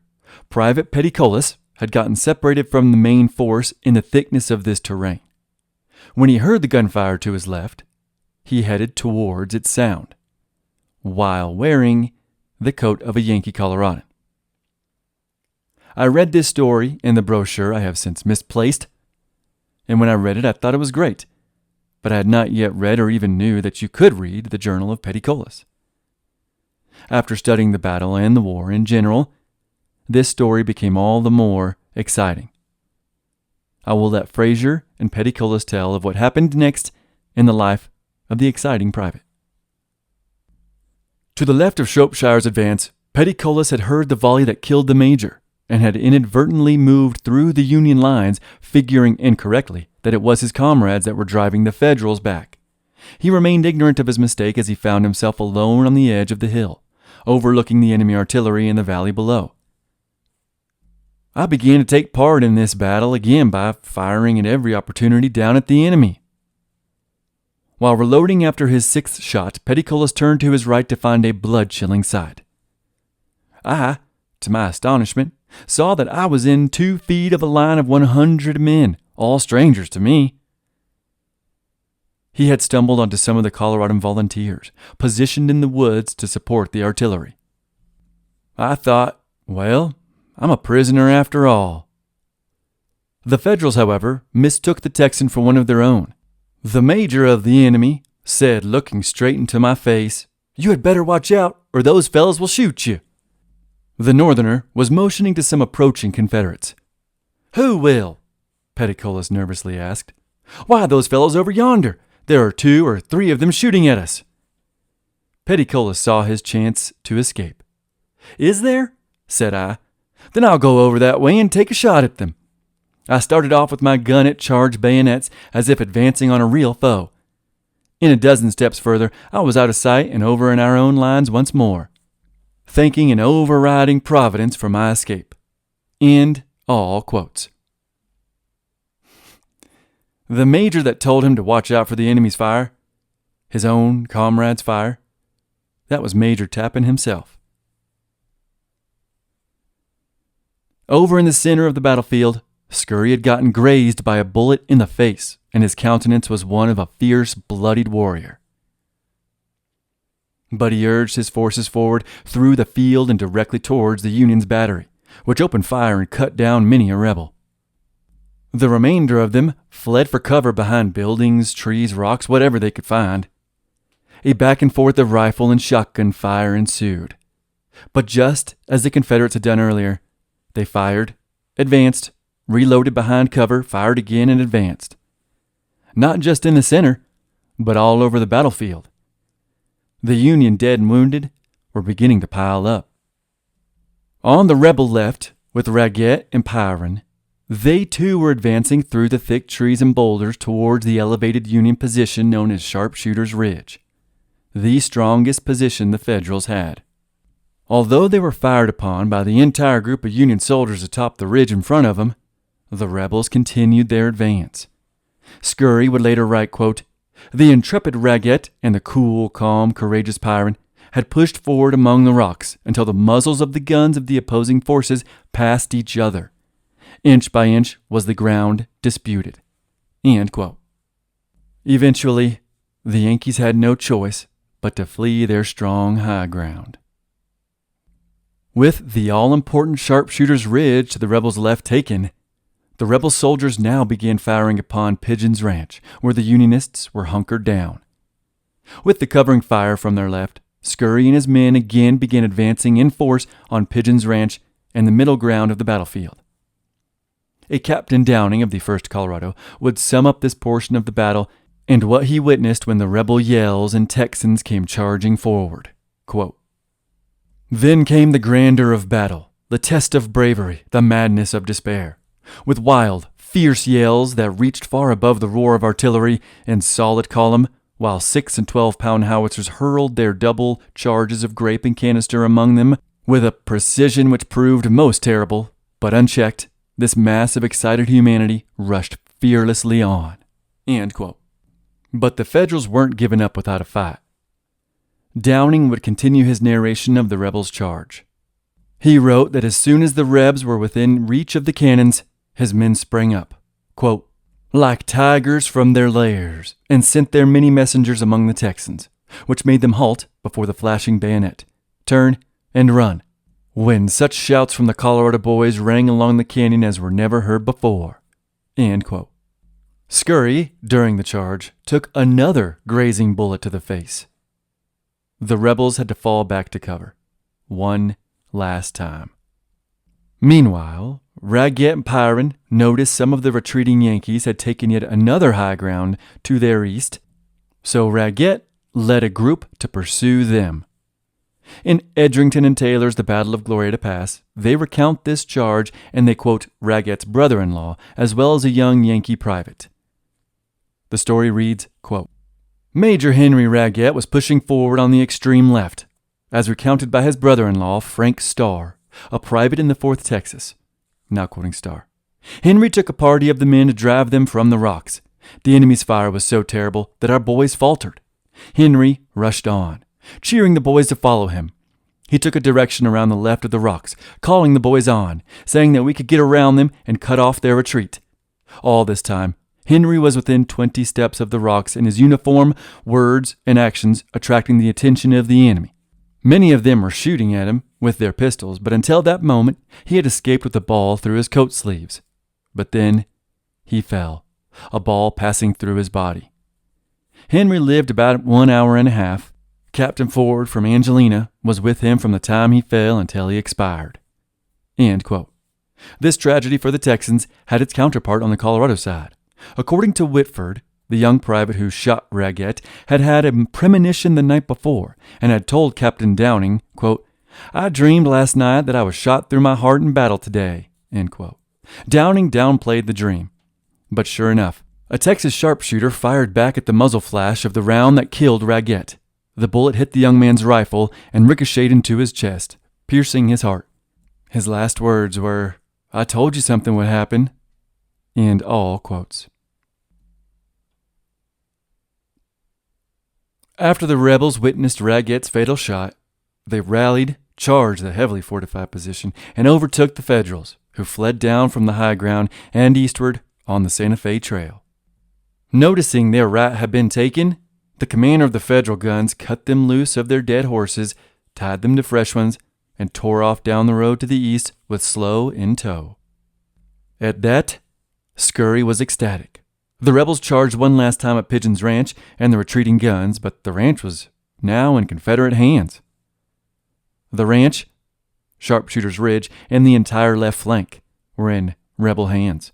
Private Petticolas had gotten separated from the main force in the thickness of this terrain. When he heard the gunfire to his left, he headed towards its sound, while wearing the coat of a Yankee Coloradan. I read this story in the brochure I have since misplaced, and when I read it I thought it was great, but I had not yet read or even knew that you could read the Journal of Petticolas. After studying the battle and the war in general, this story became all the more exciting. I will let Fraser and Petticolas tell of what happened next in the life of the exciting private. To the left of Shropshire's advance, Petticolas had heard the volley that killed the major and had inadvertently moved through the Union lines, figuring incorrectly that it was his comrades that were driving the Federals back. He remained ignorant of his mistake as he found himself alone on the edge of the hill, overlooking the enemy artillery in the valley below. I began to take part in this battle again by firing at every opportunity down at the enemy. While reloading after his 6th shot, Petticolas turned to his right to find a blood-chilling sight. I, to my astonishment, saw that I was in 2 feet of a line of 100 men, all strangers to me. He had stumbled onto some of the Coloradan volunteers, positioned in the woods to support the artillery. I thought, well, I'm a prisoner after all. The Federals, however, mistook the Texan for one of their own. The major of the enemy said, looking straight into my face, "You had better watch out, or those fellows will shoot you." The Northerner was motioning to some approaching Confederates. "Who will?" Petticolas nervously asked. "Why, those fellows over yonder. There are 2 or 3 of them shooting at us." Petticolas saw his chance to escape. "Is there?" said I. "Then I'll go over that way and take a shot at them." I started off with my gun at charged bayonets as if advancing on a real foe. In a dozen steps further, I was out of sight and over in our own lines once more, thanking an overriding providence for my escape. End all quotes. The major that told him to watch out for the enemy's fire, his own comrade's fire, that was Major Tappan himself. Over in the center of the battlefield, Scurry had gotten grazed by a bullet in the face, and his countenance was one of a fierce, bloodied warrior. But he urged his forces forward through the field and directly towards the Union's battery, which opened fire and cut down many a rebel. The remainder of them fled for cover behind buildings, trees, rocks, whatever they could find. A back and forth of rifle and shotgun fire ensued. But just as the Confederates had done earlier, they fired, advanced, reloaded behind cover, fired again, and advanced. Not just in the center, but all over the battlefield. The Union dead and wounded were beginning to pile up. On the rebel left, with Raguet and Pyron, they too were advancing through the thick trees and boulders towards the elevated Union position known as Sharpshooter's Ridge, the strongest position the Federals had. Although they were fired upon by the entire group of Union soldiers atop the ridge in front of them, the rebels continued their advance. Scurry would later write, quote, "The intrepid Raguet and the cool, calm, courageous Pyron had pushed forward among the rocks until the muzzles of the guns of the opposing forces passed each other. Inch by inch was the ground disputed." End quote. Eventually, the Yankees had no choice but to flee their strong high ground. With the all-important Sharpshooter's Ridge to the rebels' left taken, the rebel soldiers now began firing upon Pigeon's Ranch, where the Unionists were hunkered down. With the covering fire from their left, Scurry and his men again began advancing in force on Pigeon's Ranch and the middle ground of the battlefield. A Captain Downing of the 1st Colorado would sum up this portion of the battle and what he witnessed when the rebel yells and Texans came charging forward. Quote, "Then came the grandeur of battle, the test of bravery, the madness of despair. With wild, fierce yells that reached far above the roar of artillery in solid column, while 6 and 12-pound howitzers hurled their double charges of grape and canister among them with a precision which proved most terrible. But unchecked, this mass of excited humanity rushed fearlessly on." End quote. But the Federals weren't given up without a fight. Downing would continue his narration of the rebels' charge. He wrote that as soon as the Rebs were within reach of the cannons, his men sprang up, quote, "like tigers from their lairs, and sent their many messengers among the Texans, which made them halt before the flashing bayonet, turn, and run, when such shouts from the Colorado boys rang along the canyon as were never heard before." End quote. Scurry, during the charge, took another grazing bullet to the face. The rebels had to fall back to cover, one last time. Meanwhile, Raggett and Pyron noticed some of the retreating Yankees had taken yet another high ground to their east, so Raggett led a group to pursue them. In Edrington and Taylor's The Battle of Glorieta Pass, they recount this charge and they quote Raggett's brother-in-law as well as a young Yankee private. The story reads, quote, "Major Henry Raggett was pushing forward on the extreme left, as recounted by his brother-in-law, Frank Starr, a private in the 4th Texas." Now quoting Starr. "Henry took a party of the men to drive them from the rocks. The enemy's fire was so terrible that our boys faltered. Henry rushed on, cheering the boys to follow him. He took a direction around the left of the rocks, calling the boys on, saying that we could get around them and cut off their retreat. All this time, Henry was within 20 steps of the rocks, and his uniform, words, and actions attracting the attention of the enemy. Many of them were shooting at him with their pistols, but until that moment, he had escaped with a ball through his coat sleeves. But then he fell, a ball passing through his body. Henry lived about 1 hour and a half. Captain Ford from Angelina was with him from the time he fell until he expired." End quote. This tragedy for the Texans had its counterpart on the Colorado side. According to Whitford, the young private who shot Raggett had had a premonition the night before and had told Captain Downing, quote, "I dreamed last night that I was shot through my heart in battle today." End quote. Downing downplayed the dream. But sure enough, a Texas sharpshooter fired back at the muzzle flash of the round that killed Raggett. The bullet hit the young man's rifle and ricocheted into his chest, piercing his heart. His last words were, "I told you something would happen." End all quotes. After the rebels witnessed Raggett's fatal shot, they rallied, charged the heavily fortified position, and overtook the Federals, who fled down from the high ground and eastward on the Santa Fe Trail. Noticing their right had been taken, the commander of the Federal guns cut them loose of their dead horses, tied them to fresh ones, and tore off down the road to the east with Slow in tow. At that, Scurry was ecstatic. The rebels charged one last time at Pigeon's Ranch and the retreating guns, but the ranch was now in Confederate hands. The ranch, Sharpshooter's Ridge, and the entire left flank were in rebel hands.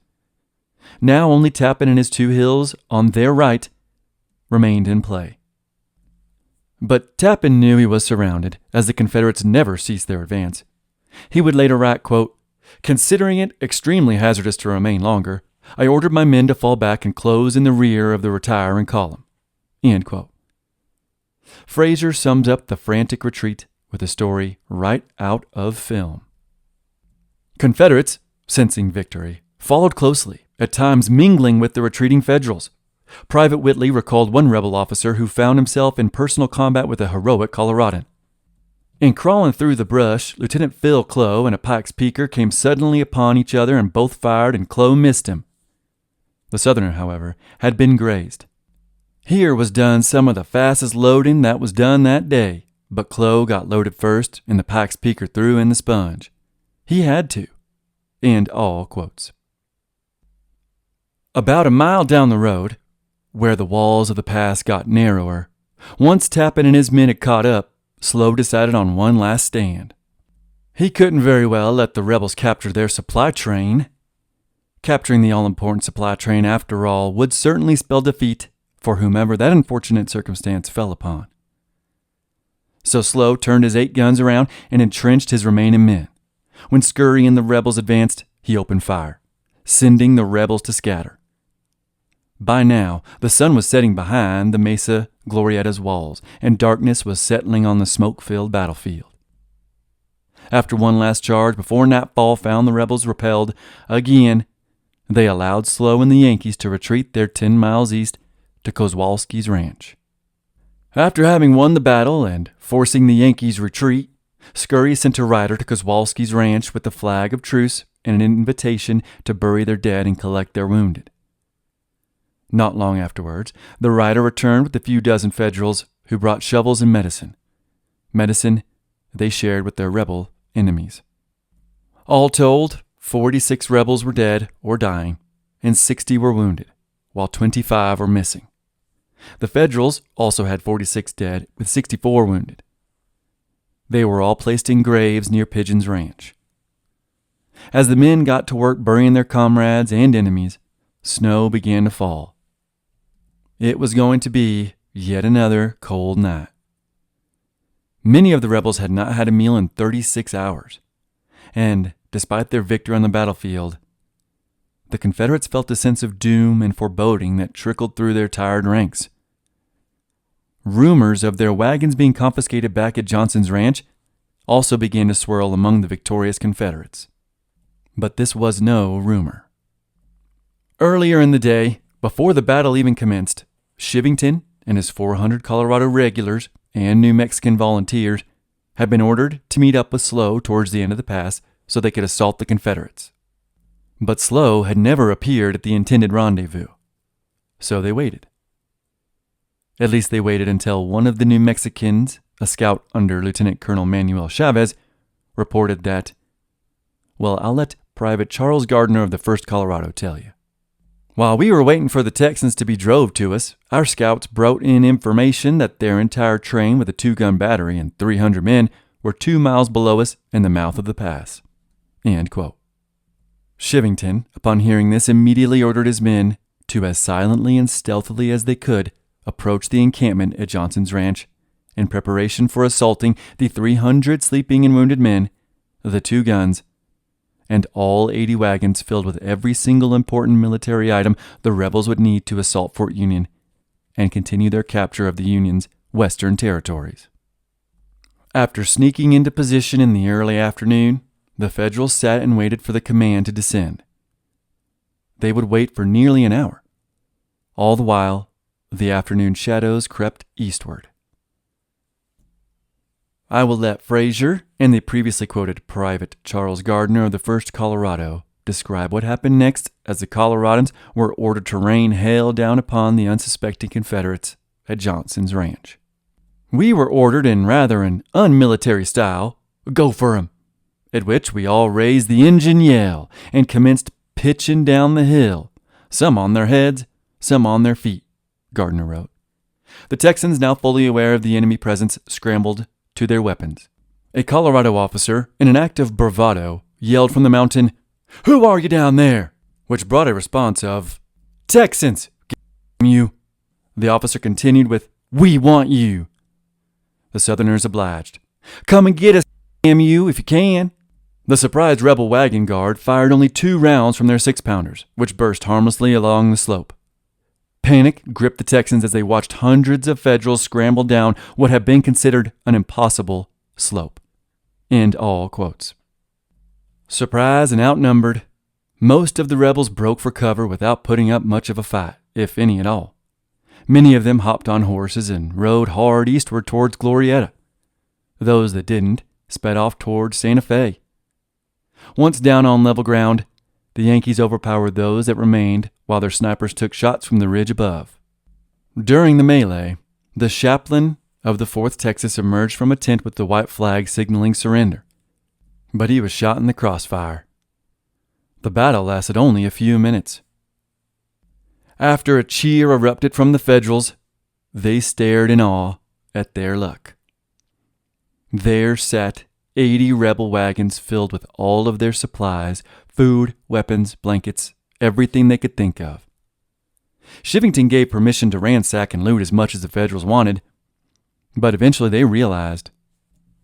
Now only Tappan and his 2 hills on their right remained in play. But Tappan knew he was surrounded, as the Confederates never ceased their advance. He would later write, quote, "Considering it extremely hazardous to remain longer, I ordered my men to fall back and close in the rear of the retiring column." End quote. Fraser sums up the frantic retreat with a story right out of film. Confederates, sensing victory, followed closely, at times mingling with the retreating Federals. Private Whitley recalled one rebel officer who found himself in personal combat with a heroic Coloradan. In crawling through the brush, Lieutenant Phil Clow and a Pike's Peaker came suddenly upon each other and both fired, and Clow missed him. The Southerner, however, had been grazed. Here was done some of the fastest loading that was done that day, but Clow got loaded first and the Pike's Peaker threw in the sponge. He had to. End all quotes. About a mile down the road, where the walls of the pass got narrower, once Tappan and his men had caught up, Slow decided on one last stand. He couldn't very well let the rebels capture their supply train. Capturing the all-important supply train, after all, would certainly spell defeat for whomever that unfortunate circumstance fell upon. So Slow turned his 8 guns around and entrenched his remaining men. When Scurry and the rebels advanced, he opened fire. sending the rebels to scatter. By now, the sun was setting behind the Mesa Glorietta's walls, and darkness was settling on the smoke-filled battlefield. After one last charge before nightfall found the rebels repelled again, they allowed Slow and the Yankees to retreat their 10 miles east to Kozłowski's ranch. After having won the battle and forcing the Yankees' retreat, Scurry sent a rider to Kozłowski's ranch with a flag of truce and an invitation to bury their dead and collect their wounded. Not long afterwards, the rider returned with a few dozen Federals who brought shovels and medicine. Medicine they shared with their rebel enemies. All told, 46 rebels were dead or dying, and 60 were wounded, while 25 were missing. The Federals also had 46 dead, with 64 wounded. They were all placed in graves near Pigeon's ranch. As the men got to work burying their comrades and enemies, snow began to fall. It was going to be yet another cold night. Many of the rebels had not had a meal in 36 hours, and despite their victory on the battlefield, the Confederates felt a sense of doom and foreboding that trickled through their tired ranks. Rumors of their wagons being confiscated back at Johnson's ranch also began to swirl among the victorious Confederates. But this was no rumor. Earlier in the day, before the battle even commenced, Chivington and his 400 Colorado regulars and New Mexican volunteers had been ordered to meet up with Slow towards the end of the pass so they could assault the Confederates. But Slow had never appeared at the intended rendezvous, so they waited. At least they waited until one of the New Mexicans, a scout under Lieutenant Colonel Manuel Chavez, reported that, "Well, I'll let Private Charles Gardner of the 1st Colorado tell you. While we were waiting for the Texans to be drove to us, our scouts brought in information that their entire train with a 2-gun battery and 300 men were 2 miles below us in the mouth of the pass." End quote. Chivington, upon hearing this, immediately ordered his men to, as silently and stealthily as they could, approach the encampment at Johnson's ranch in preparation for assaulting the 300 sleeping and wounded men, the 2 guns, and all 80 wagons filled with every single important military item the rebels would need to assault Fort Union and continue their capture of the Union's western territories. After sneaking into position in the early afternoon, the Federals sat and waited for the command to descend. They would wait for nearly an hour. All the while, the afternoon shadows crept eastward. I will let Frazier and the previously quoted Private Charles Gardner of the 1st Colorado describe what happened next as the Coloradans were ordered to rain hail down upon the unsuspecting Confederates at Johnson's ranch. "We were ordered in rather an unmilitary style, 'Go for 'em,' at which we all raised the Injun yell and commenced pitching down the hill, some on their heads, some on their feet," Gardner wrote. The Texans, now fully aware of the enemy presence, scrambled to their weapons. A Colorado officer, in an act of bravado, yelled from the mountain, "Who are you down there?" which brought a response of, "Texans, damn you." The officer continued with, "We want you." The Southerners obliged. "Come and get us, damn you, if you can." The surprised rebel wagon guard fired only 2 rounds from their 6-pounders, which burst harmlessly along the slope. Panic gripped the Texans as they watched hundreds of Federals scramble down what had been considered an impossible slope. End all quotes. Surprised and outnumbered, most of the rebels broke for cover without putting up much of a fight, if any at all. Many of them hopped on horses and rode hard eastward towards Glorietta. Those that didn't sped off towards Santa Fe. Once down on level ground, the Yankees overpowered those that remained while their snipers took shots from the ridge above. During the melee, the chaplain of the 4th Texas emerged from a tent with the white flag signaling surrender, but he was shot in the crossfire. The battle lasted only a few minutes. After a cheer erupted from the Federals, they stared in awe at their luck. There sat 80 rebel wagons filled with all of their supplies, food, weapons, blankets, everything they could think of. Chivington gave permission to ransack and loot as much as the Federals wanted, but eventually they realized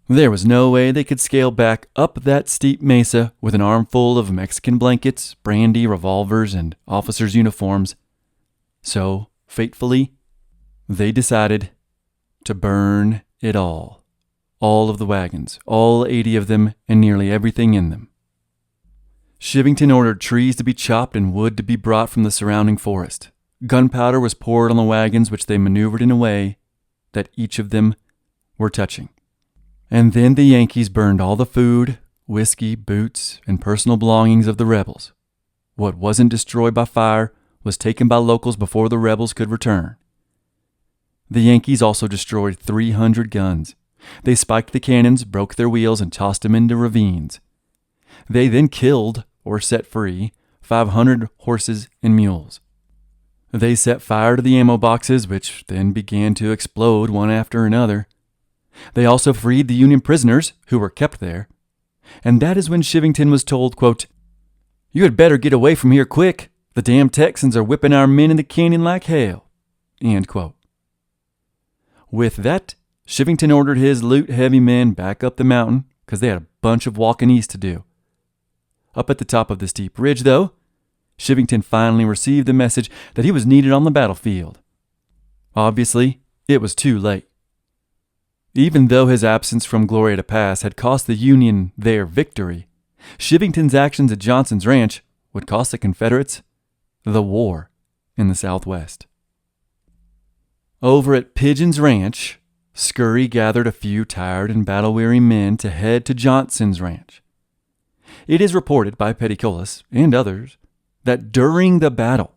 There was no way they could scale back up that steep mesa with an armful of Mexican blankets, brandy, revolvers, and officers' uniforms. So, fatefully, they decided to burn it all. All of the wagons, all 80 of them, and nearly everything in them. Chivington ordered trees to be chopped and wood to be brought from the surrounding forest. Gunpowder was poured on the wagons, which they maneuvered in a way that each of them were touching. And then the Yankees burned all the food, whiskey, boots, and personal belongings of the rebels. What wasn't destroyed by fire was taken by locals before the rebels could return. The Yankees also destroyed 300 guns. They spiked the cannons, broke their wheels, and tossed them into ravines. They then killed, or set free, 500 horses and mules. They set fire to the ammo boxes, which then began to explode one after another. They also freed the Union prisoners who were kept there. And that is when Chivington was told, quote, "You had better get away from here quick. The damn Texans are whipping our men in the canyon like hell." End quote. With that, Chivington ordered his loot-heavy men back up the mountain because they had a bunch of walking east to do. Up at the top of the steep ridge, though, Chivington finally received the message that he was needed on the battlefield. Obviously, it was too late. Even though his absence from Glorieta Pass had cost the Union their victory, Chivington's actions at Johnson's Ranch would cost the Confederates the war in the Southwest. Over at Pigeon's Ranch, Scurry gathered a few tired and battle-weary men to head to Johnson's Ranch. It is reported by Pecos and others that during the battle,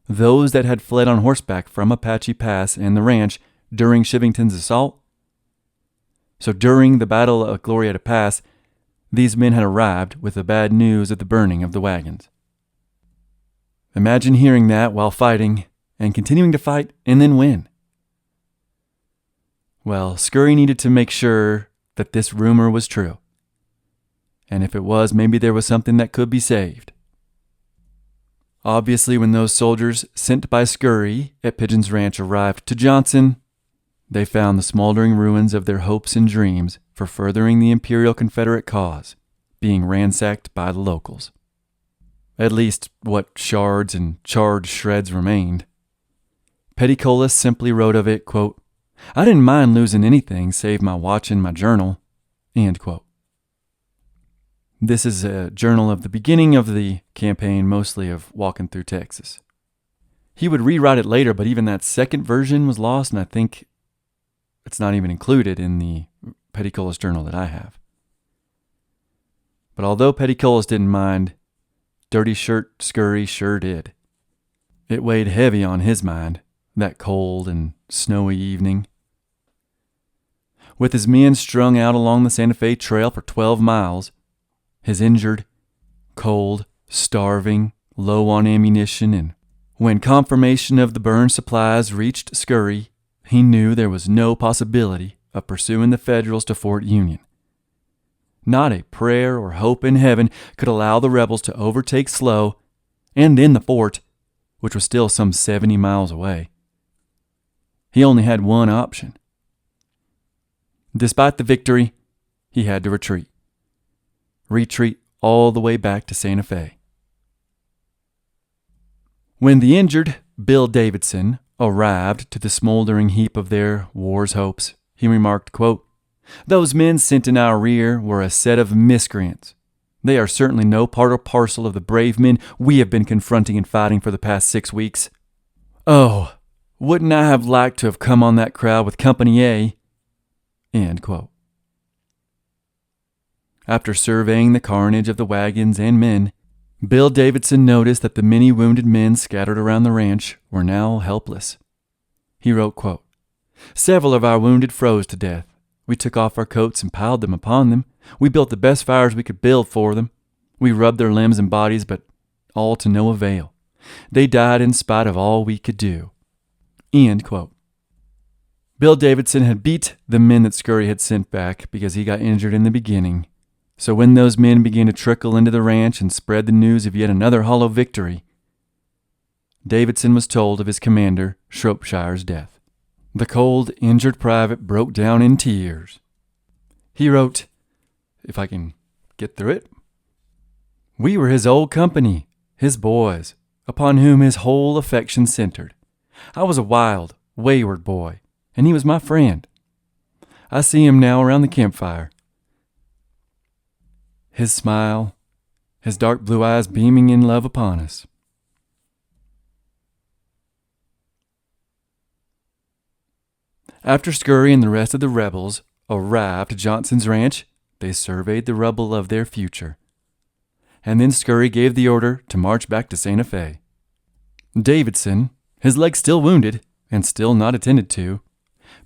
those that had fled on horseback from Apache Pass and the ranch during Chivington's assault. So during the Battle of Glorieta Pass, these men had arrived with the bad news of the burning of the wagons. Imagine hearing that while fighting and continuing to fight and then win. Well, Scurry needed to make sure that this rumor was true. And if it was, maybe there was something that could be saved. Obviously, when those soldiers sent by Scurry at Pigeon's Ranch arrived to Johnson, they found the smoldering ruins of their hopes and dreams for furthering the Imperial Confederate cause being ransacked by the locals. At least what shards and charred shreds remained. Pecos simply wrote of it, quote, "I didn't mind losing anything save my watch and my journal," end quote. This is a journal of the beginning of the campaign, mostly of walking through Texas. He would rewrite it later, but even that second version was lost, and I think it's not even included in the Pecos journal that I have. But although Pecos didn't mind, Dirty Shirt Scurry sure did. It weighed heavy on his mind, that cold and snowy evening. With his men strung out along the Santa Fe Trail for 12 miles, his injured, cold, starving, low on ammunition, and when confirmation of the burn supplies reached Scurry, he knew there was no possibility of pursuing the Federals to Fort Union. Not a prayer or hope in heaven could allow the rebels to overtake Slow and in the fort, which was still some 70 miles away. He only had one option. Despite the victory, he had to retreat. Retreat all the way back to Santa Fe. When the injured Bill Davidson arrived to the smoldering heap of their war's hopes, he remarked, quote, "Those men sent in our rear were a set of miscreants. They are certainly no part or parcel of the brave men we have been confronting and fighting for the past 6 weeks. Oh, wouldn't I have liked to have come on that crowd with Company A?" End quote. After surveying the carnage of the wagons and men, Bill Davidson noticed that the many wounded men scattered around the ranch were now helpless. He wrote, quote, "Several of our wounded froze to death. We took off our coats and piled them upon them. We built the best fires we could build for them. We rubbed their limbs and bodies, but all to no avail. They died in spite of all we could do." End quote. Bill Davidson had beat the men that Scurry had sent back because he got injured in the beginning. So when those men began to trickle into the ranch and spread the news of yet another hollow victory, Davidson was told of his commander, Shropshire's death. The cold, injured private broke down in tears. He wrote, if I can get through it, "We were his old company, his boys, upon whom his whole affection centered. I was a wild, wayward boy, and he was my friend. I see him now around the campfire. His smile, his dark blue eyes beaming in love upon us. After Scurry and the rest of the rebels arrived at Johnson's ranch, they surveyed the rubble of their future. And then Scurry gave the order to march back to Santa Fe. Davidson, his leg still wounded and still not attended to,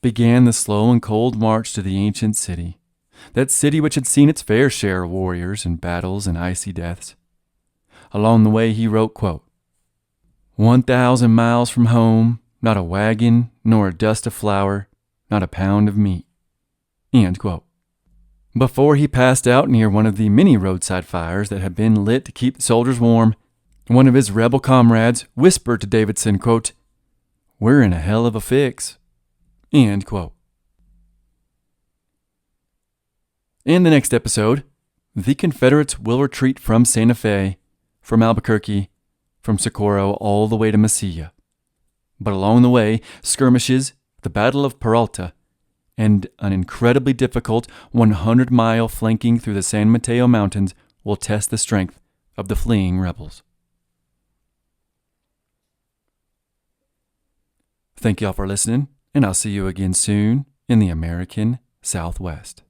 began the slow and cold march to the ancient city, that city which had seen its fair share of warriors and battles and icy deaths. Along the way he wrote, quote, 1,000 miles from home, not a wagon, nor a dust of flour, not a pound of meat. End quote. Before he passed out near one of the many roadside fires that had been lit to keep the soldiers warm, one of his rebel comrades whispered to Davidson, quote, "We're in a hell of a fix." End quote. In the next episode, the Confederates will retreat from Santa Fe, from Albuquerque, from Socorro all the way to Mesilla. But along the way, skirmishes, the Battle of Peralta, and an incredibly difficult 100-mile flanking through the San Mateo Mountains will test the strength of the fleeing rebels. Thank y'all for listening, and I'll see you again soon in the American Southwest.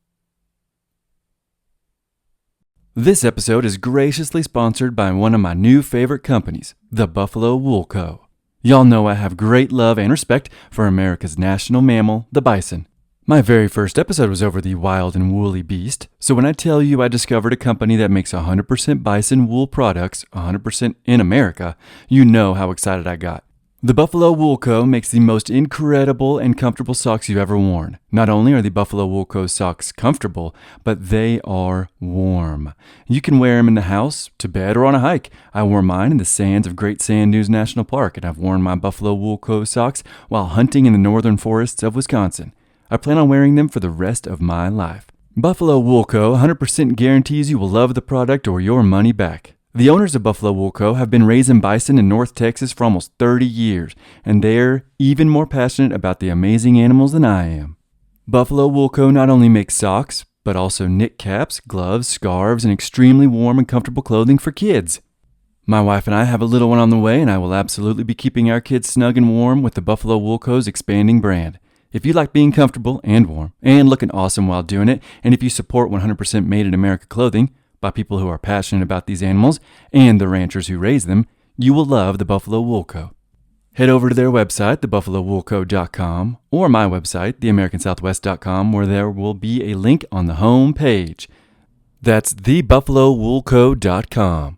This episode is graciously sponsored by one of my new favorite companies, the Buffalo Wool Co. Y'all know I have great love and respect for America's national mammal, the bison. My very first episode was over the wild and woolly beast, so when I tell you I discovered a company that makes 100% bison wool products 100% in America, you know how excited I got. The Buffalo Wool Co. makes the most incredible and comfortable socks you've ever worn. Not only are the Buffalo Wool Co. socks comfortable, but they are warm. You can wear them in the house, to bed, or on a hike. I wore mine in the sands of Great Sand Dunes National Park, and I've worn my Buffalo Wool Co. socks while hunting in the northern forests of Wisconsin. I plan on wearing them for the rest of my life. Buffalo Wool Co. 100% guarantees you will love the product or your money back. The owners of Buffalo Wool Co. have been raising bison in North Texas for almost 30 years, and they're even more passionate about the amazing animals than I am. Buffalo Wool Co. not only makes socks, but also knit caps, gloves, scarves, and extremely warm and comfortable clothing for kids. My wife and I have a little one on the way, and I will absolutely be keeping our kids snug and warm with the Buffalo Wool Co.'s expanding brand. If you like being comfortable and warm and looking awesome while doing it, and if you support 100% made in America clothing by people who are passionate about these animals and the ranchers who raise them, you will love the Buffalo Wool Co. Head over to their website, thebuffalowoolco.com, or my website, theamericansouthwest.com, where there will be a link on the home page. That's thebuffalowoolco.com.